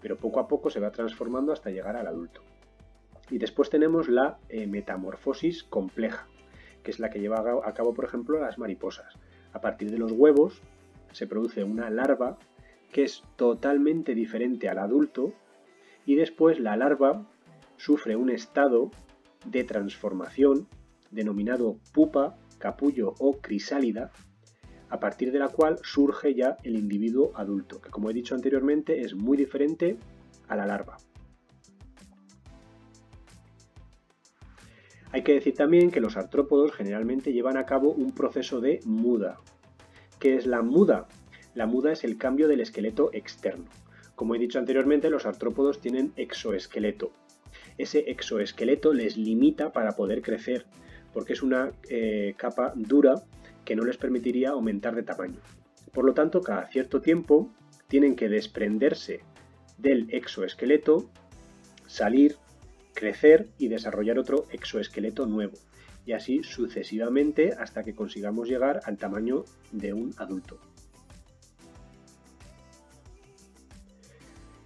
Speaker 1: pero poco a poco se va transformando hasta llegar al adulto. Y después tenemos la metamorfosis compleja, que es la que lleva a cabo, por ejemplo, las mariposas. A partir de los huevos se produce una larva que es totalmente diferente al adulto y después la larva sufre un estado de transformación denominado pupa, capullo o crisálida, a partir de la cual surge ya el individuo adulto, que como he dicho anteriormente es muy diferente a la larva. Hay que decir también que los artrópodos generalmente llevan a cabo un proceso de muda. ¿Qué es la muda? La muda es el cambio del esqueleto externo. Como he dicho anteriormente, los artrópodos tienen exoesqueleto. Ese exoesqueleto les limita para poder crecer, porque es una capa dura que no les permitiría aumentar de tamaño. Por lo tanto, cada cierto tiempo tienen que desprenderse del exoesqueleto, salir crecer y desarrollar otro exoesqueleto nuevo, y así sucesivamente hasta que consigamos llegar al tamaño de un adulto.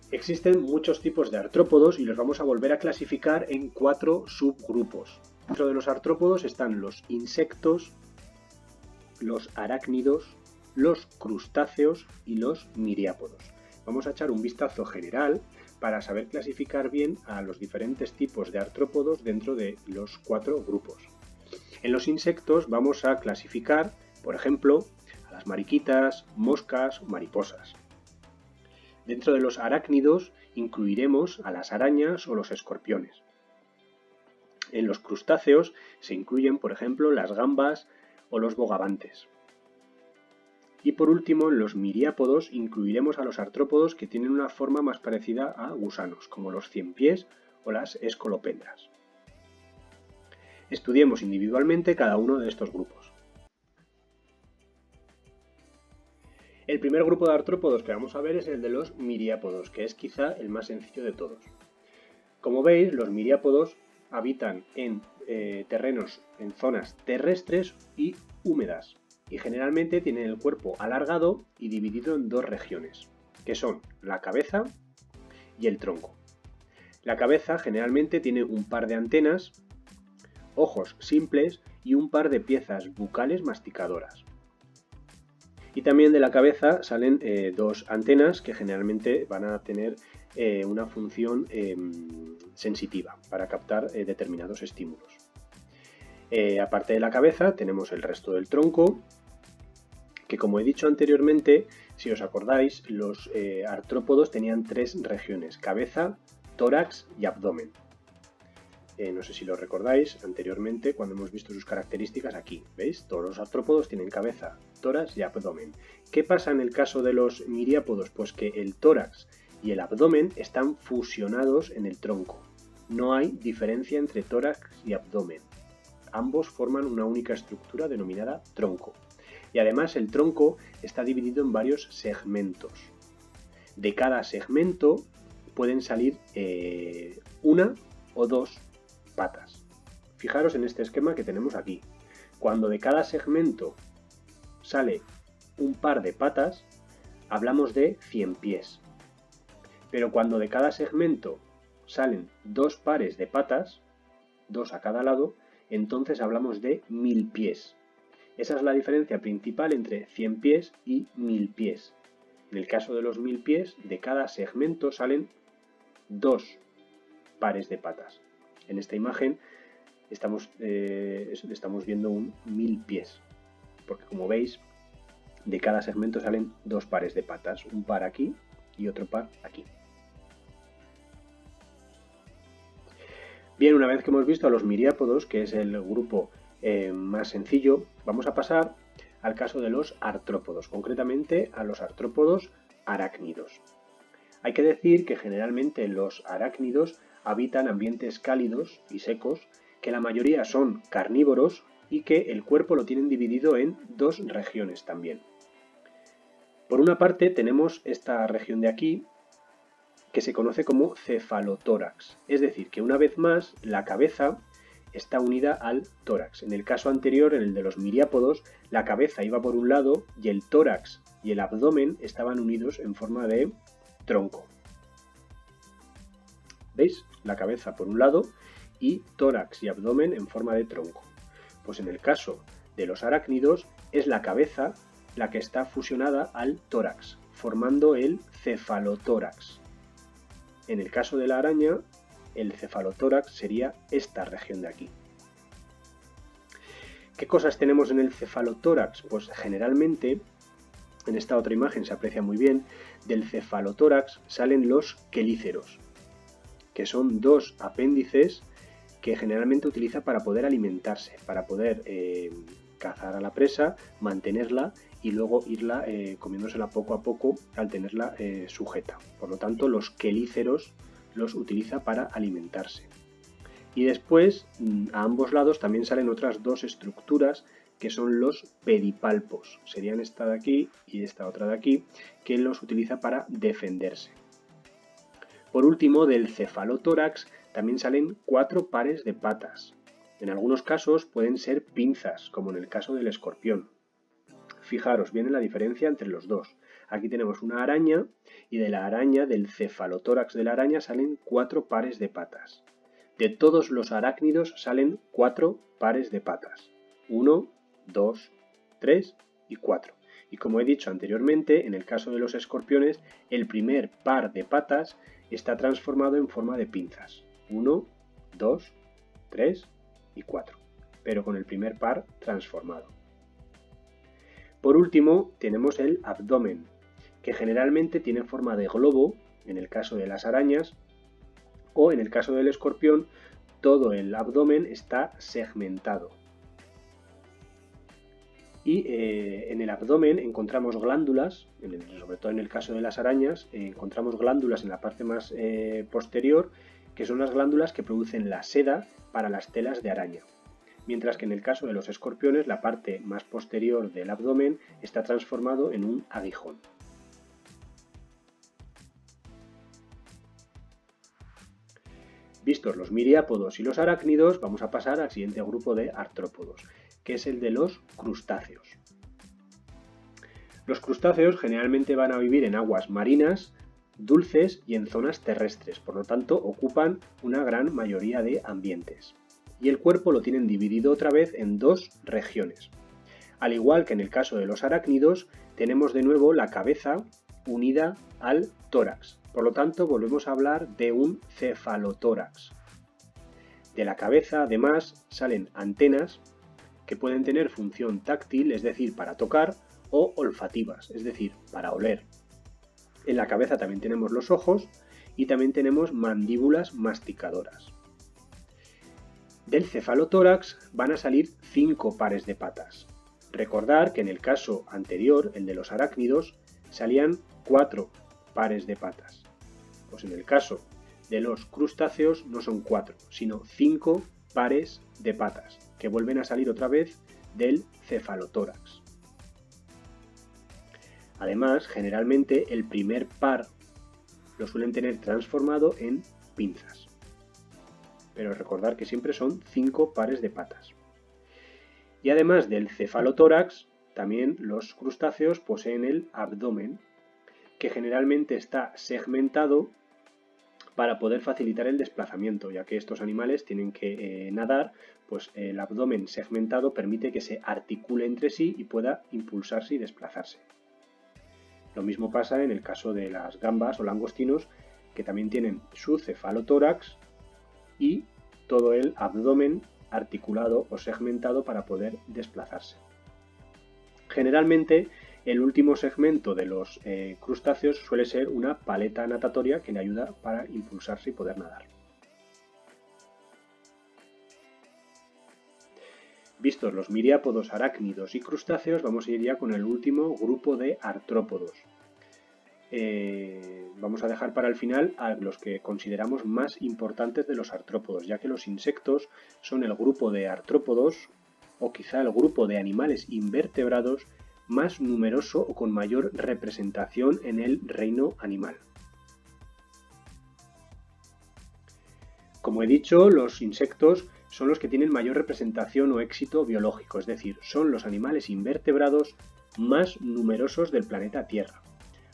Speaker 1: Existen muchos tipos de artrópodos y los vamos a volver a clasificar en 4 subgrupos. Dentro de los artrópodos están los insectos, los arácnidos, los crustáceos y los miriápodos. Vamos a echar un vistazo general para saber clasificar bien a los diferentes tipos de artrópodos dentro de los 4 grupos. En los insectos vamos a clasificar, por ejemplo, a las mariquitas, moscas o mariposas. Dentro de los arácnidos incluiremos a las arañas o los escorpiones. En los crustáceos se incluyen, por ejemplo, las gambas o los bogavantes. Y por último, en los miriápodos incluiremos a los artrópodos que tienen una forma más parecida a gusanos, como los ciempiés o las escolopendras. Estudiemos individualmente cada uno de estos grupos. El primer grupo de artrópodos que vamos a ver es el de los miriápodos, que es quizá el más sencillo de todos. Como veis, los miriápodos habitan en terrenos, en zonas terrestres y húmedas, y generalmente tienen el cuerpo alargado y dividido en 2 regiones, que son la cabeza y el tronco. La cabeza generalmente tiene un par de antenas, ojos simples y un par de piezas bucales masticadoras. Y también de la cabeza salen 2 antenas que generalmente van a tener una función sensitiva para captar determinados estímulos. Aparte de la cabeza tenemos el resto del tronco, que como he dicho anteriormente, si os acordáis, los artrópodos tenían 3 regiones: cabeza, tórax y abdomen. No sé si lo recordáis anteriormente cuando hemos visto sus características aquí. ¿Veis? Todos los artrópodos tienen cabeza, tórax y abdomen. ¿Qué pasa en el caso de los miriápodos? Pues que el tórax y el abdomen están fusionados en el tronco. No hay diferencia entre tórax y abdomen. Ambos forman una única estructura denominada tronco. Y además el tronco está dividido en varios segmentos. De cada segmento pueden salir una o 2 patas. Fijaros en este esquema que tenemos aquí. Cuando de cada segmento sale un par de patas, hablamos de ciempiés. Pero cuando de cada segmento salen 2 pares de patas, 2 a cada lado, entonces hablamos de milpiés. Esa es la diferencia principal entre ciempiés y milpiés. En el caso de los milpiés, de cada segmento salen 2 pares de patas. En esta imagen estamos viendo un milpiés, porque como veis, de cada segmento salen 2 pares de patas, un par aquí y otro par aquí. Bien, una vez que hemos visto a los miriápodos, que es el grupo más sencillo, vamos a pasar al caso de los artrópodos, concretamente a los artrópodos arácnidos. Hay que decir que generalmente los arácnidos habitan ambientes cálidos y secos, que la mayoría son carnívoros y que el cuerpo lo tienen dividido en 2 regiones también. Por una parte tenemos esta región de aquí, que se conoce como cefalotórax, es decir, que una vez más la cabeza está unida al tórax. En el caso anterior, en el de los miriápodos, la cabeza iba por un lado y el tórax y el abdomen estaban unidos en forma de tronco. ¿Veis? La cabeza por un lado y tórax y abdomen en forma de tronco. Pues en el caso de los arácnidos es la cabeza la que está fusionada al tórax, formando el cefalotórax. En el caso de la araña, el cefalotórax sería esta región de aquí. ¿Qué cosas tenemos en el cefalotórax? Pues generalmente, en esta otra imagen se aprecia muy bien, del cefalotórax salen los quelíceros, que son 2 apéndices que generalmente utiliza para poder alimentarse, para poder cazar a la presa, mantenerla y luego irla comiéndosela poco a poco al tenerla sujeta. Por lo tanto, los quelíceros los utiliza para alimentarse. Y después, a ambos lados también salen otras 2 estructuras que son los pedipalpos. Serían esta de aquí y esta otra de aquí, que los utiliza para defenderse. Por último, del cefalotórax también salen 4 pares de patas. En algunos casos pueden ser pinzas, como en el caso del escorpión. Fijaros bien en la diferencia entre los dos. Aquí tenemos una araña y de la araña, del cefalotórax de la araña, salen 4 pares de patas. De todos los arácnidos salen 4 pares de patas. 1, 2, 3 y 4. Y como he dicho anteriormente, en el caso de los escorpiones, el primer par de patas está transformado en forma de pinzas. 1, 2, 3 y 4. Pero con el primer par transformado. Por último, tenemos el abdomen, que generalmente tiene forma de globo, en el caso de las arañas, o en el caso del escorpión, todo el abdomen está segmentado. Y en el abdomen encontramos glándulas, sobre todo en el caso de las arañas, encontramos glándulas en la parte más posterior, que son las glándulas que producen la seda para las telas de araña. Mientras que en el caso de los escorpiones, la parte más posterior del abdomen está transformado en un aguijón. Vistos los miriápodos y los arácnidos, vamos a pasar al siguiente grupo de artrópodos, que es el de los crustáceos. Los crustáceos generalmente van a vivir en aguas marinas, dulces y en zonas terrestres, por lo tanto ocupan una gran mayoría de ambientes. Y el cuerpo lo tienen dividido otra vez en dos regiones. Al igual que en el caso de los arácnidos, tenemos de nuevo la cabeza unida al tórax. Por lo tanto, volvemos a hablar de un cefalotórax. De la cabeza, además, salen antenas que pueden tener función táctil, es decir, para tocar, o olfativas, es decir, para oler. En la cabeza también tenemos los ojos y también tenemos mandíbulas masticadoras. Del cefalotórax van a salir 5 pares de patas. Recordar que en el caso anterior, el de los arácnidos, salían 4 pares de patas. Pues en el caso de los crustáceos no son 4, sino 5 pares de patas, que vuelven a salir otra vez del cefalotórax. Además, generalmente el primer par lo suelen tener transformado en pinzas. Pero recordar que siempre son 5 pares de patas. Y además del cefalotórax, también los crustáceos poseen el abdomen, que generalmente está segmentado para poder facilitar el desplazamiento, ya que estos animales tienen que nadar, pues el abdomen segmentado permite que se articule entre sí y pueda impulsarse y desplazarse. Lo mismo pasa en el caso de las gambas o langostinos, que también tienen su cefalotórax y todo el abdomen articulado o segmentado para poder desplazarse. Generalmente, el último segmento de los crustáceos suele ser una paleta natatoria que le ayuda para impulsarse y poder nadar. Vistos los miriápodos, arácnidos y crustáceos, vamos a ir ya con el último grupo de artrópodos. Vamos a dejar para el final a los que consideramos más importantes de los artrópodos, ya que los insectos son el grupo de artrópodos o quizá el grupo de animales invertebrados más numeroso o con mayor representación en el reino animal. Como he dicho, los insectos son los que tienen mayor representación o éxito biológico, es decir, son los animales invertebrados más numerosos del planeta Tierra.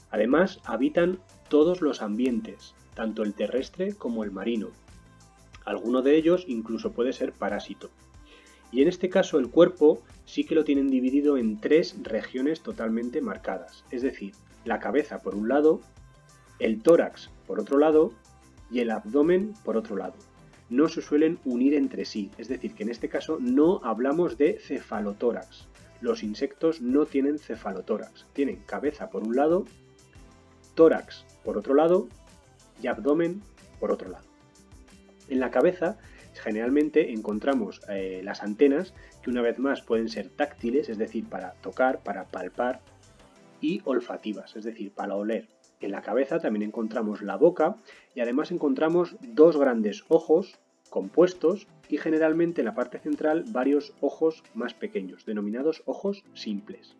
Speaker 1: Además, habitan todos los ambientes, tanto el terrestre como el marino. Alguno de ellos incluso puede ser parásito. Y en este caso el cuerpo sí que lo tienen dividido en 3 regiones totalmente marcadas, es decir, la cabeza por un lado, el tórax por otro lado y el abdomen por otro lado. No se suelen unir entre sí, es decir, que en este caso no hablamos de cefalotórax. Los insectos no tienen cefalotórax, tienen cabeza por un lado, tórax por otro lado y abdomen por otro lado. En la cabeza generalmente encontramos las antenas, que una vez más pueden ser táctiles, es decir, para tocar, para palpar, y olfativas, es decir, para oler. En la cabeza también encontramos la boca y además encontramos 2 grandes ojos compuestos y generalmente en la parte central varios ojos más pequeños, denominados ojos simples.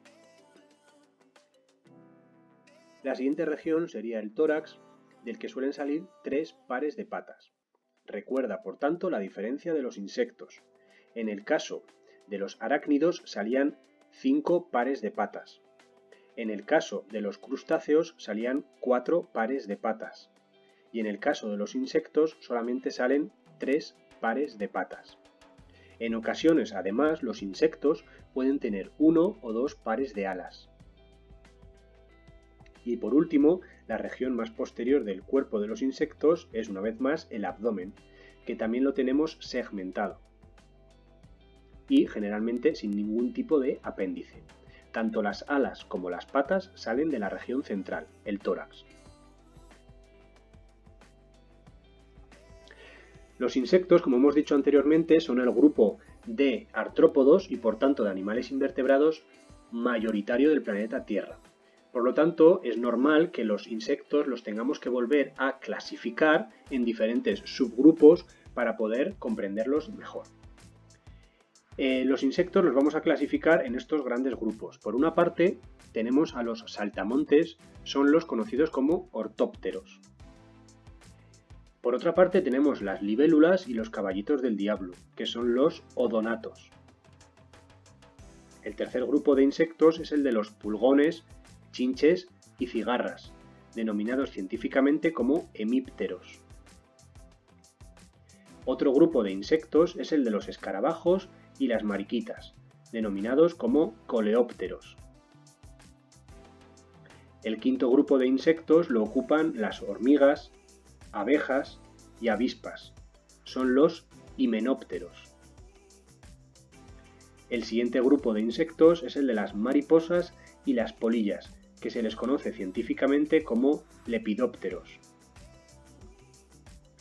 Speaker 1: La siguiente región sería el tórax, del que suelen salir 3 pares de patas. Recuerda, por tanto, la diferencia de los insectos. En el caso de los arácnidos salían 5 pares de patas. En el caso de los crustáceos salían 4 pares de patas. Y en el caso de los insectos solamente salen 3 pares de patas. En ocasiones, además, los insectos pueden tener 1 o 2 pares de alas. Y por último, la región más posterior del cuerpo de los insectos es una vez más el abdomen, que también lo tenemos segmentado y generalmente sin ningún tipo de apéndice. Tanto las alas como las patas salen de la región central, el tórax. Los insectos, como hemos dicho anteriormente, son el grupo de artrópodos y por tanto de animales invertebrados mayoritario del planeta Tierra. Por lo tanto, es normal que los insectos los tengamos que volver a clasificar en diferentes subgrupos para poder comprenderlos mejor. Los insectos los vamos a clasificar en estos grandes grupos. Por una parte, tenemos a los saltamontes, son los conocidos como ortópteros. Por otra parte, tenemos las libélulas y los caballitos del diablo, que son los odonatos. El tercer grupo de insectos es el de los pulgones, chinches y cigarras, denominados científicamente como hemípteros. Otro grupo de insectos es el de los escarabajos y las mariquitas, denominados como coleópteros. El quinto grupo de insectos lo ocupan las hormigas, abejas y avispas. Son los himenópteros. El siguiente grupo de insectos es el de las mariposas y las polillas, que se les conoce científicamente como lepidópteros.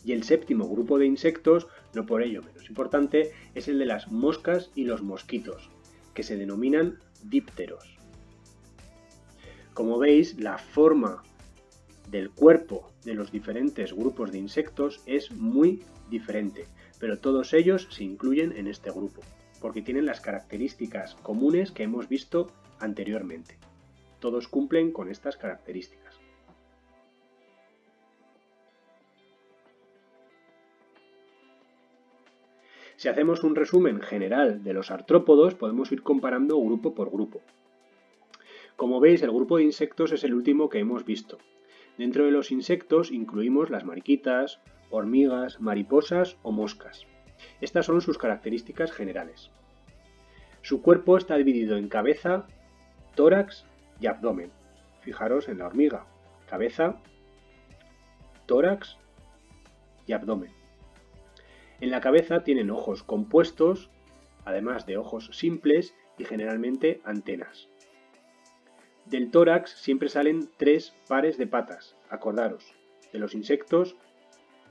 Speaker 1: Y el séptimo grupo de insectos, no por ello menos importante, es el de las moscas y los mosquitos, que se denominan dípteros. Como veis, la forma del cuerpo de los diferentes grupos de insectos es muy diferente, pero todos ellos se incluyen en este grupo, porque tienen las características comunes que hemos visto anteriormente. Todos cumplen con estas características. Si hacemos un resumen general de los artrópodos, podemos ir comparando grupo por grupo. Como veis, el grupo de insectos es el último que hemos visto. Dentro de los insectos incluimos las mariquitas, hormigas, mariposas o moscas. Estas son sus características generales. Su cuerpo está dividido en cabeza, tórax y abdomen. Fijaros en la hormiga. Cabeza, tórax y abdomen. En la cabeza tienen ojos compuestos, además de ojos simples y generalmente antenas. Del tórax siempre salen 3 pares de patas. Acordaros, de los insectos,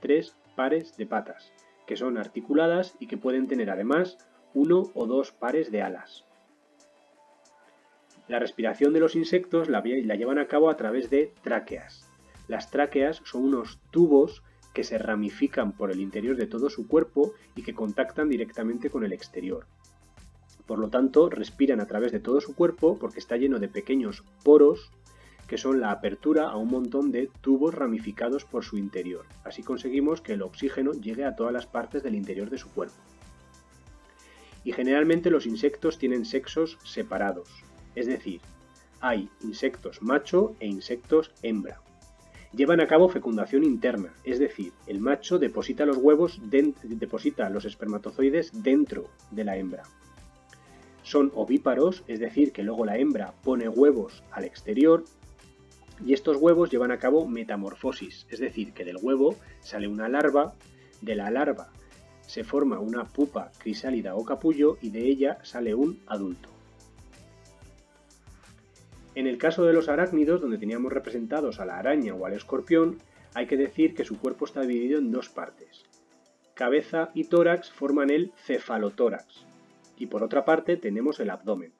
Speaker 1: 3 pares de patas, que son articuladas y que pueden tener además 1 o 2 pares de alas. La respiración de los insectos la llevan a cabo a través de tráqueas. Las tráqueas son unos tubos que se ramifican por el interior de todo su cuerpo y que contactan directamente con el exterior. Por lo tanto, respiran a través de todo su cuerpo porque está lleno de pequeños poros que son la apertura a un montón de tubos ramificados por su interior. Así conseguimos que el oxígeno llegue a todas las partes del interior de su cuerpo. Y generalmente los insectos tienen sexos separados, es decir, hay insectos macho e insectos hembra. Llevan a cabo fecundación interna, es decir, el macho deposita los espermatozoides dentro de la hembra. Son ovíparos, es decir, que luego la hembra pone huevos al exterior y estos huevos llevan a cabo metamorfosis, es decir, que del huevo sale una larva, de la larva se forma una pupa crisálida o capullo y de ella sale un adulto. En el caso de los arácnidos, donde teníamos representados a la araña o al escorpión, hay que decir que su cuerpo está dividido en 2 partes. Cabeza y tórax forman el cefalotórax y por otra parte tenemos el abdomen.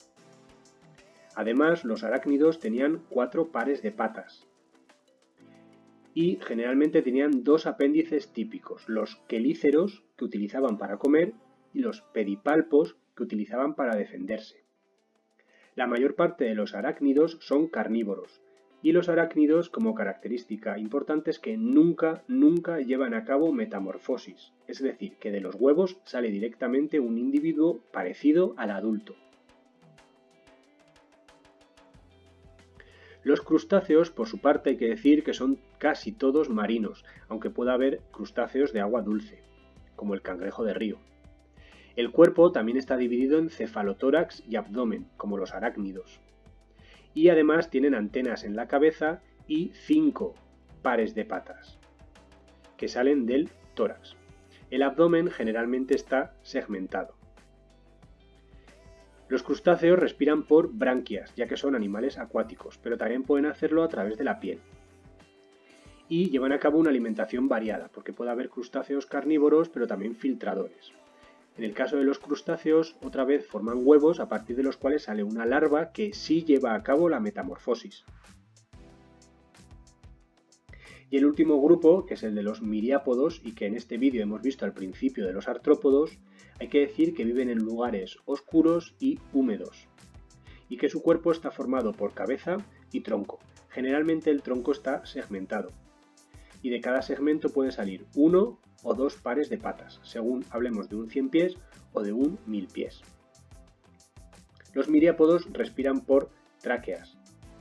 Speaker 1: Además, los arácnidos tenían 4 pares de patas y generalmente tenían 2 apéndices típicos, los quelíceros que utilizaban para comer y los pedipalpos que utilizaban para defenderse. La mayor parte de los arácnidos son carnívoros, Y los arácnidos, como característica importante, es que nunca llevan a cabo metamorfosis, es decir, que de los huevos sale directamente un individuo parecido al adulto. Los crustáceos, por su parte, hay que decir que son casi todos marinos, aunque pueda haber crustáceos de agua dulce, como el cangrejo de río. El cuerpo también está dividido en cefalotórax y abdomen, como los arácnidos. Y además tienen antenas en la cabeza y 5 pares de patas, que salen del tórax. El abdomen generalmente está segmentado. Los crustáceos respiran por branquias, ya que son animales acuáticos, pero también pueden hacerlo a través de la piel. Y llevan a cabo una alimentación variada, porque puede haber crustáceos carnívoros, pero también filtradores. En el caso de los crustáceos, otra vez forman huevos a partir de los cuales sale una larva que sí lleva a cabo la metamorfosis. Y el último grupo, que es el de los miriápodos, y que en este vídeo hemos visto al principio de los artrópodos, hay que decir que viven en lugares oscuros y húmedos, y que su cuerpo está formado por cabeza y tronco. Generalmente el tronco está segmentado, y de cada segmento puede salir 1 o 2 pares de patas, según hablemos de un 100 pies o de un 1000 pies. Los miriápodos respiran por tráqueas.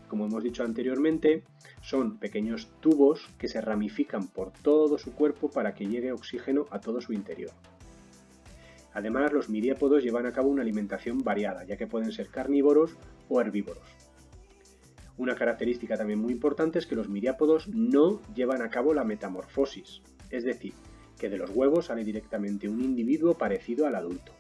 Speaker 1: Como hemos dicho anteriormente, son pequeños tubos que se ramifican por todo su cuerpo para que llegue oxígeno a todo su interior. Además, los miriápodos llevan a cabo una alimentación variada, ya que pueden ser carnívoros o herbívoros. Una característica también muy importante es que los miriápodos no llevan a cabo la metamorfosis, es decir, que de los huevos sale directamente un individuo parecido al adulto.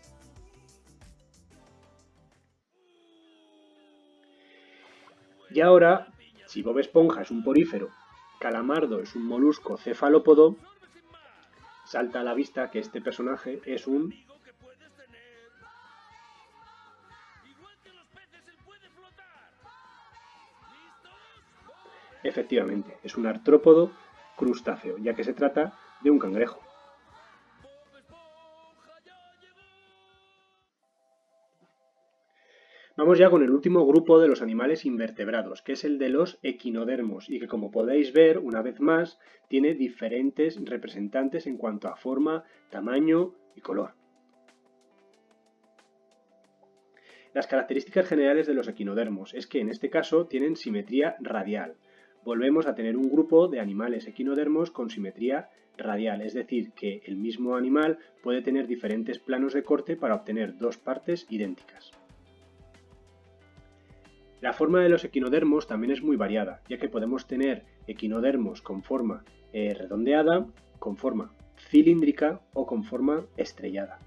Speaker 1: Y ahora, si Bob Esponja es un porífero, Calamardo es un molusco cefalópodo, salta a la vista que este personaje es un... Efectivamente, es un artrópodo crustáceo, ya que se trata de un cangrejo. Vamos ya con el último grupo de los animales invertebrados, que es el de los equinodermos, y que, como podéis ver, una vez más, tiene diferentes representantes en cuanto a forma, tamaño y color. Las características generales de los equinodermos es que en este caso tienen simetría radial. Volvemos a tener un grupo de animales equinodermos con simetría radial, es decir, que el mismo animal puede tener diferentes planos de corte para obtener dos partes idénticas. La forma de los equinodermos también es muy variada, ya que podemos tener equinodermos con forma redondeada, con forma cilíndrica o con forma estrellada.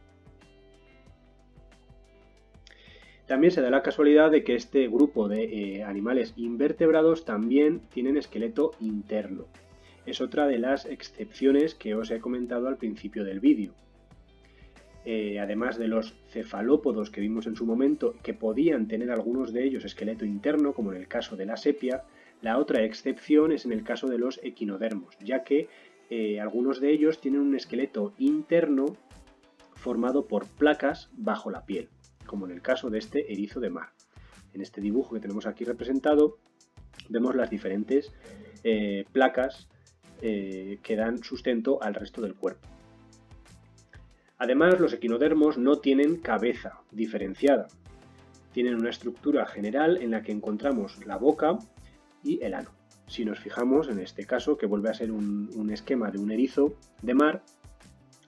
Speaker 1: También se da la casualidad de que este grupo de animales invertebrados también tienen esqueleto interno. Es otra de las excepciones que os he comentado al principio del vídeo. Además de los cefalópodos que vimos en su momento, que podían tener algunos de ellos esqueleto interno, como en el caso de la sepia, la otra excepción es en el caso de los equinodermos, ya que algunos de ellos tienen un esqueleto interno formado por placas bajo la piel, como en el caso de este erizo de mar. En este dibujo que tenemos aquí representado vemos las diferentes placas que dan sustento al resto del cuerpo. Además, los equinodermos no tienen cabeza diferenciada. Tienen una estructura general en la que encontramos la boca y el ano. Si nos fijamos en este caso, que vuelve a ser un esquema de un erizo de mar,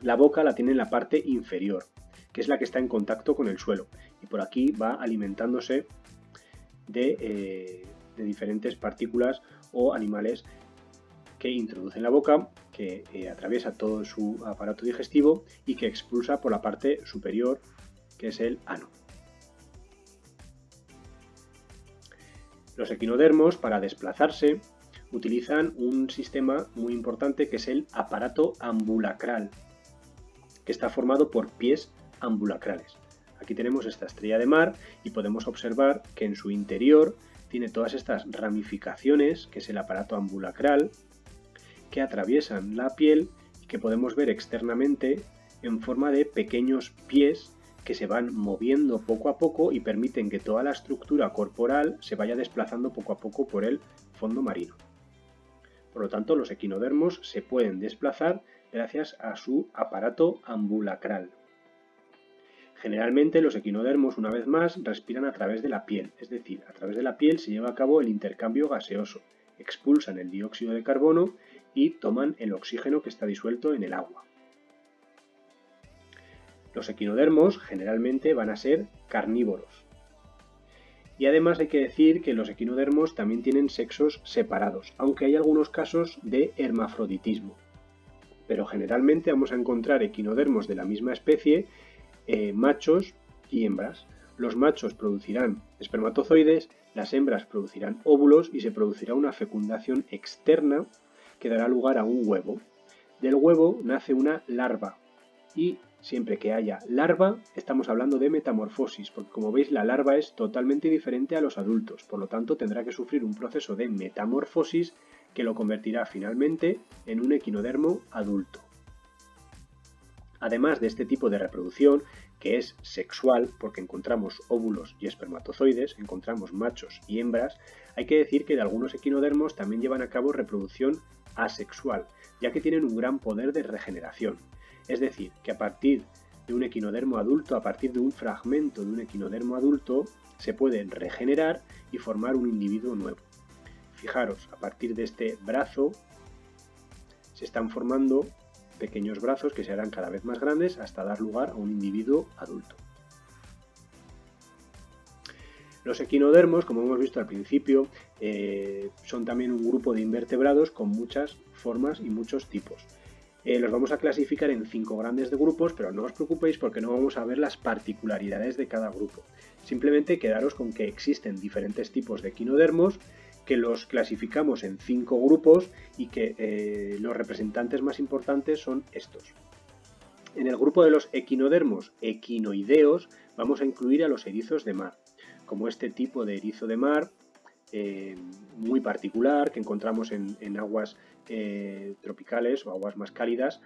Speaker 1: la boca la tiene en la parte inferior, que es la que está en contacto con el suelo, y por aquí va alimentándose de diferentes partículas o animales que introduce en la boca, que atraviesa todo su aparato digestivo y que expulsa por la parte superior, que es el ano. Los equinodermos, para desplazarse, utilizan un sistema muy importante que es el aparato ambulacral, que está formado por pies ambulacrales. Aquí tenemos esta estrella de mar y podemos observar que en su interior tiene todas estas ramificaciones, que es el aparato ambulacral, que atraviesan la piel y que podemos ver externamente en forma de pequeños pies que se van moviendo poco a poco y permiten que toda la estructura corporal se vaya desplazando poco a poco por el fondo marino. Por lo tanto, los equinodermos se pueden desplazar gracias a su aparato ambulacral. Generalmente los equinodermos, una vez más, respiran a través de la piel, es decir, a través de la piel se lleva a cabo el intercambio gaseoso, expulsan el dióxido de carbono y toman el oxígeno que está disuelto en el agua. Los equinodermos generalmente van a ser carnívoros. Y además hay que decir que los equinodermos también tienen sexos separados, aunque hay algunos casos de hermafroditismo. Pero generalmente vamos a encontrar equinodermos de la misma especie, machos y hembras. Los machos producirán espermatozoides, las hembras producirán óvulos y se producirá una fecundación externa que dará lugar a un huevo. Del huevo nace una larva y siempre que haya larva estamos hablando de metamorfosis, porque como veis la larva es totalmente diferente a los adultos, por lo tanto tendrá que sufrir un proceso de metamorfosis que lo convertirá finalmente en un equinodermo adulto. Además de este tipo de reproducción, que es sexual, porque encontramos óvulos y espermatozoides, encontramos machos y hembras, hay que decir que de algunos equinodermos también llevan a cabo reproducción asexual, ya que tienen un gran poder de regeneración. Es decir, que a partir de un equinodermo adulto, a partir de un fragmento de un equinodermo adulto, se pueden regenerar y formar un individuo nuevo. Fijaros, a partir de este brazo se están formando pequeños brazos que se harán cada vez más grandes hasta dar lugar a un individuo adulto. Los equinodermos, como hemos visto al principio, son también un grupo de invertebrados con muchas formas y muchos tipos. Los vamos a clasificar en 5 grandes de grupos, pero no os preocupéis porque no vamos a ver las particularidades de cada grupo. Simplemente quedaros con que existen diferentes tipos de equinodermos, que los clasificamos en 5 grupos y que los representantes más importantes son estos. En el grupo de los equinodermos equinoideos vamos a incluir a los erizos de mar, como este tipo de erizo de mar muy particular que encontramos en aguas tropicales o aguas más cálidas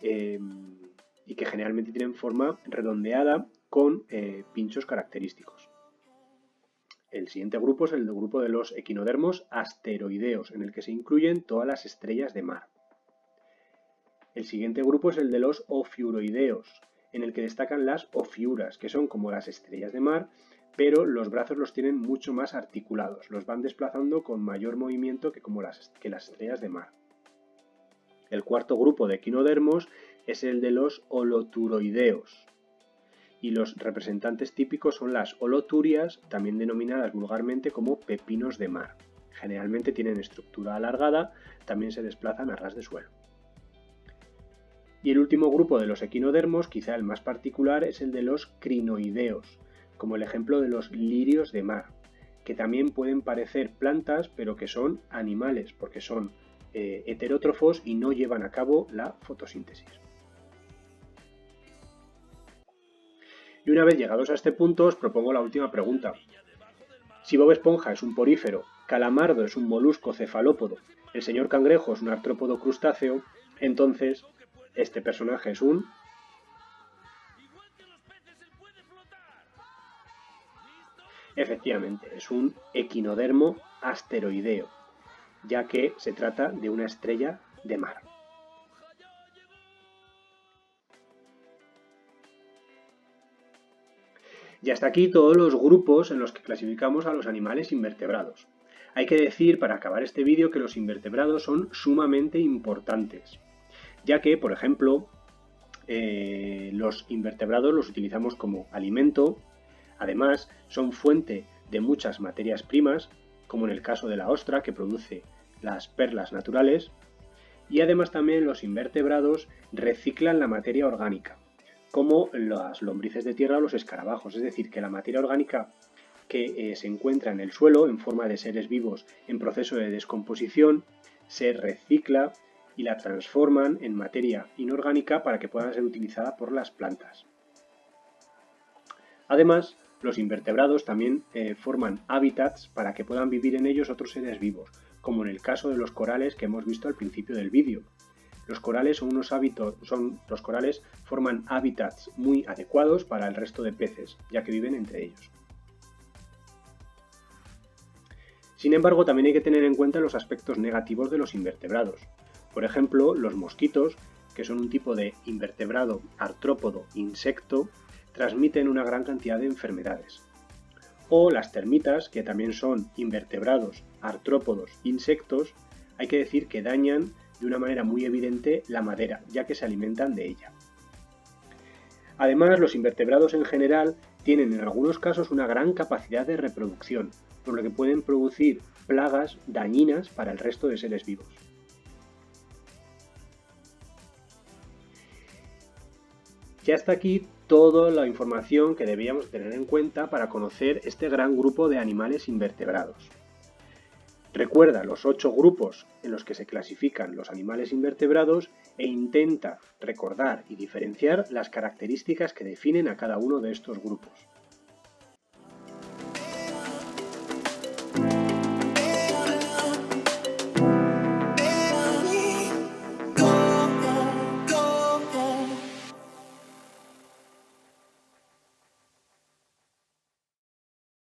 Speaker 1: y que generalmente tienen forma redondeada con pinchos característicos. El siguiente grupo es el grupo de los equinodermos asteroideos, en el que se incluyen todas las estrellas de mar. El siguiente grupo es el de los ofiuroideos, en el que destacan las ofiuras, que son como las estrellas de mar, pero los brazos los tienen mucho más articulados, los van desplazando con mayor movimiento que las estrellas de mar. El cuarto grupo de equinodermos es el de los holoturoideos, y los representantes típicos son las holoturias, también denominadas vulgarmente como pepinos de mar. Generalmente tienen estructura alargada, también se desplazan a ras de suelo. Y el último grupo de los equinodermos, quizá el más particular, es el de los crinoideos, como el ejemplo de los lirios de mar, que también pueden parecer plantas, pero que son animales, porque son heterótrofos y no llevan a cabo la fotosíntesis. Y una vez llegados a este punto, os propongo la última pregunta. Si Bob Esponja es un porífero, Calamardo es un molusco cefalópodo, el señor Cangrejo es un artrópodo crustáceo, entonces este personaje es un... Efectivamente, es un equinodermo asteroideo, ya que se trata de una estrella de mar. Y hasta aquí todos los grupos en los que clasificamos a los animales invertebrados. Hay que decir, para acabar este vídeo, que los invertebrados son sumamente importantes, ya que, por ejemplo, los invertebrados los utilizamos como alimento. Además, son fuente de muchas materias primas, como en el caso de la ostra, que produce las perlas naturales, y además también los invertebrados reciclan la materia orgánica, como las lombrices de tierra o los escarabajos, es decir, que la materia orgánica que se encuentra en el suelo en forma de seres vivos en proceso de descomposición se recicla y la transforman en materia inorgánica para que pueda ser utilizada por las plantas. Además, los invertebrados también forman hábitats para que puedan vivir en ellos otros seres vivos, como en el caso de los corales que hemos visto al principio del vídeo. Los corales los corales forman hábitats muy adecuados para el resto de peces, ya que viven entre ellos. Sin embargo, también hay que tener en cuenta los aspectos negativos de los invertebrados. Por ejemplo, los mosquitos, que son un tipo de invertebrado artrópodo insecto, transmiten una gran cantidad de enfermedades. O las termitas, que también son invertebrados artrópodos insectos, hay que decir que dañan de una manera muy evidente la madera, ya que se alimentan de ella. Además, los invertebrados en general tienen en algunos casos una gran capacidad de reproducción, por lo que pueden producir plagas dañinas para el resto de seres vivos. Ya está aquí toda la información que debíamos tener en cuenta para conocer este gran grupo de animales invertebrados. Recuerda los 8 grupos en los que se clasifican los animales invertebrados e intenta recordar y diferenciar las características que definen a cada uno de estos grupos.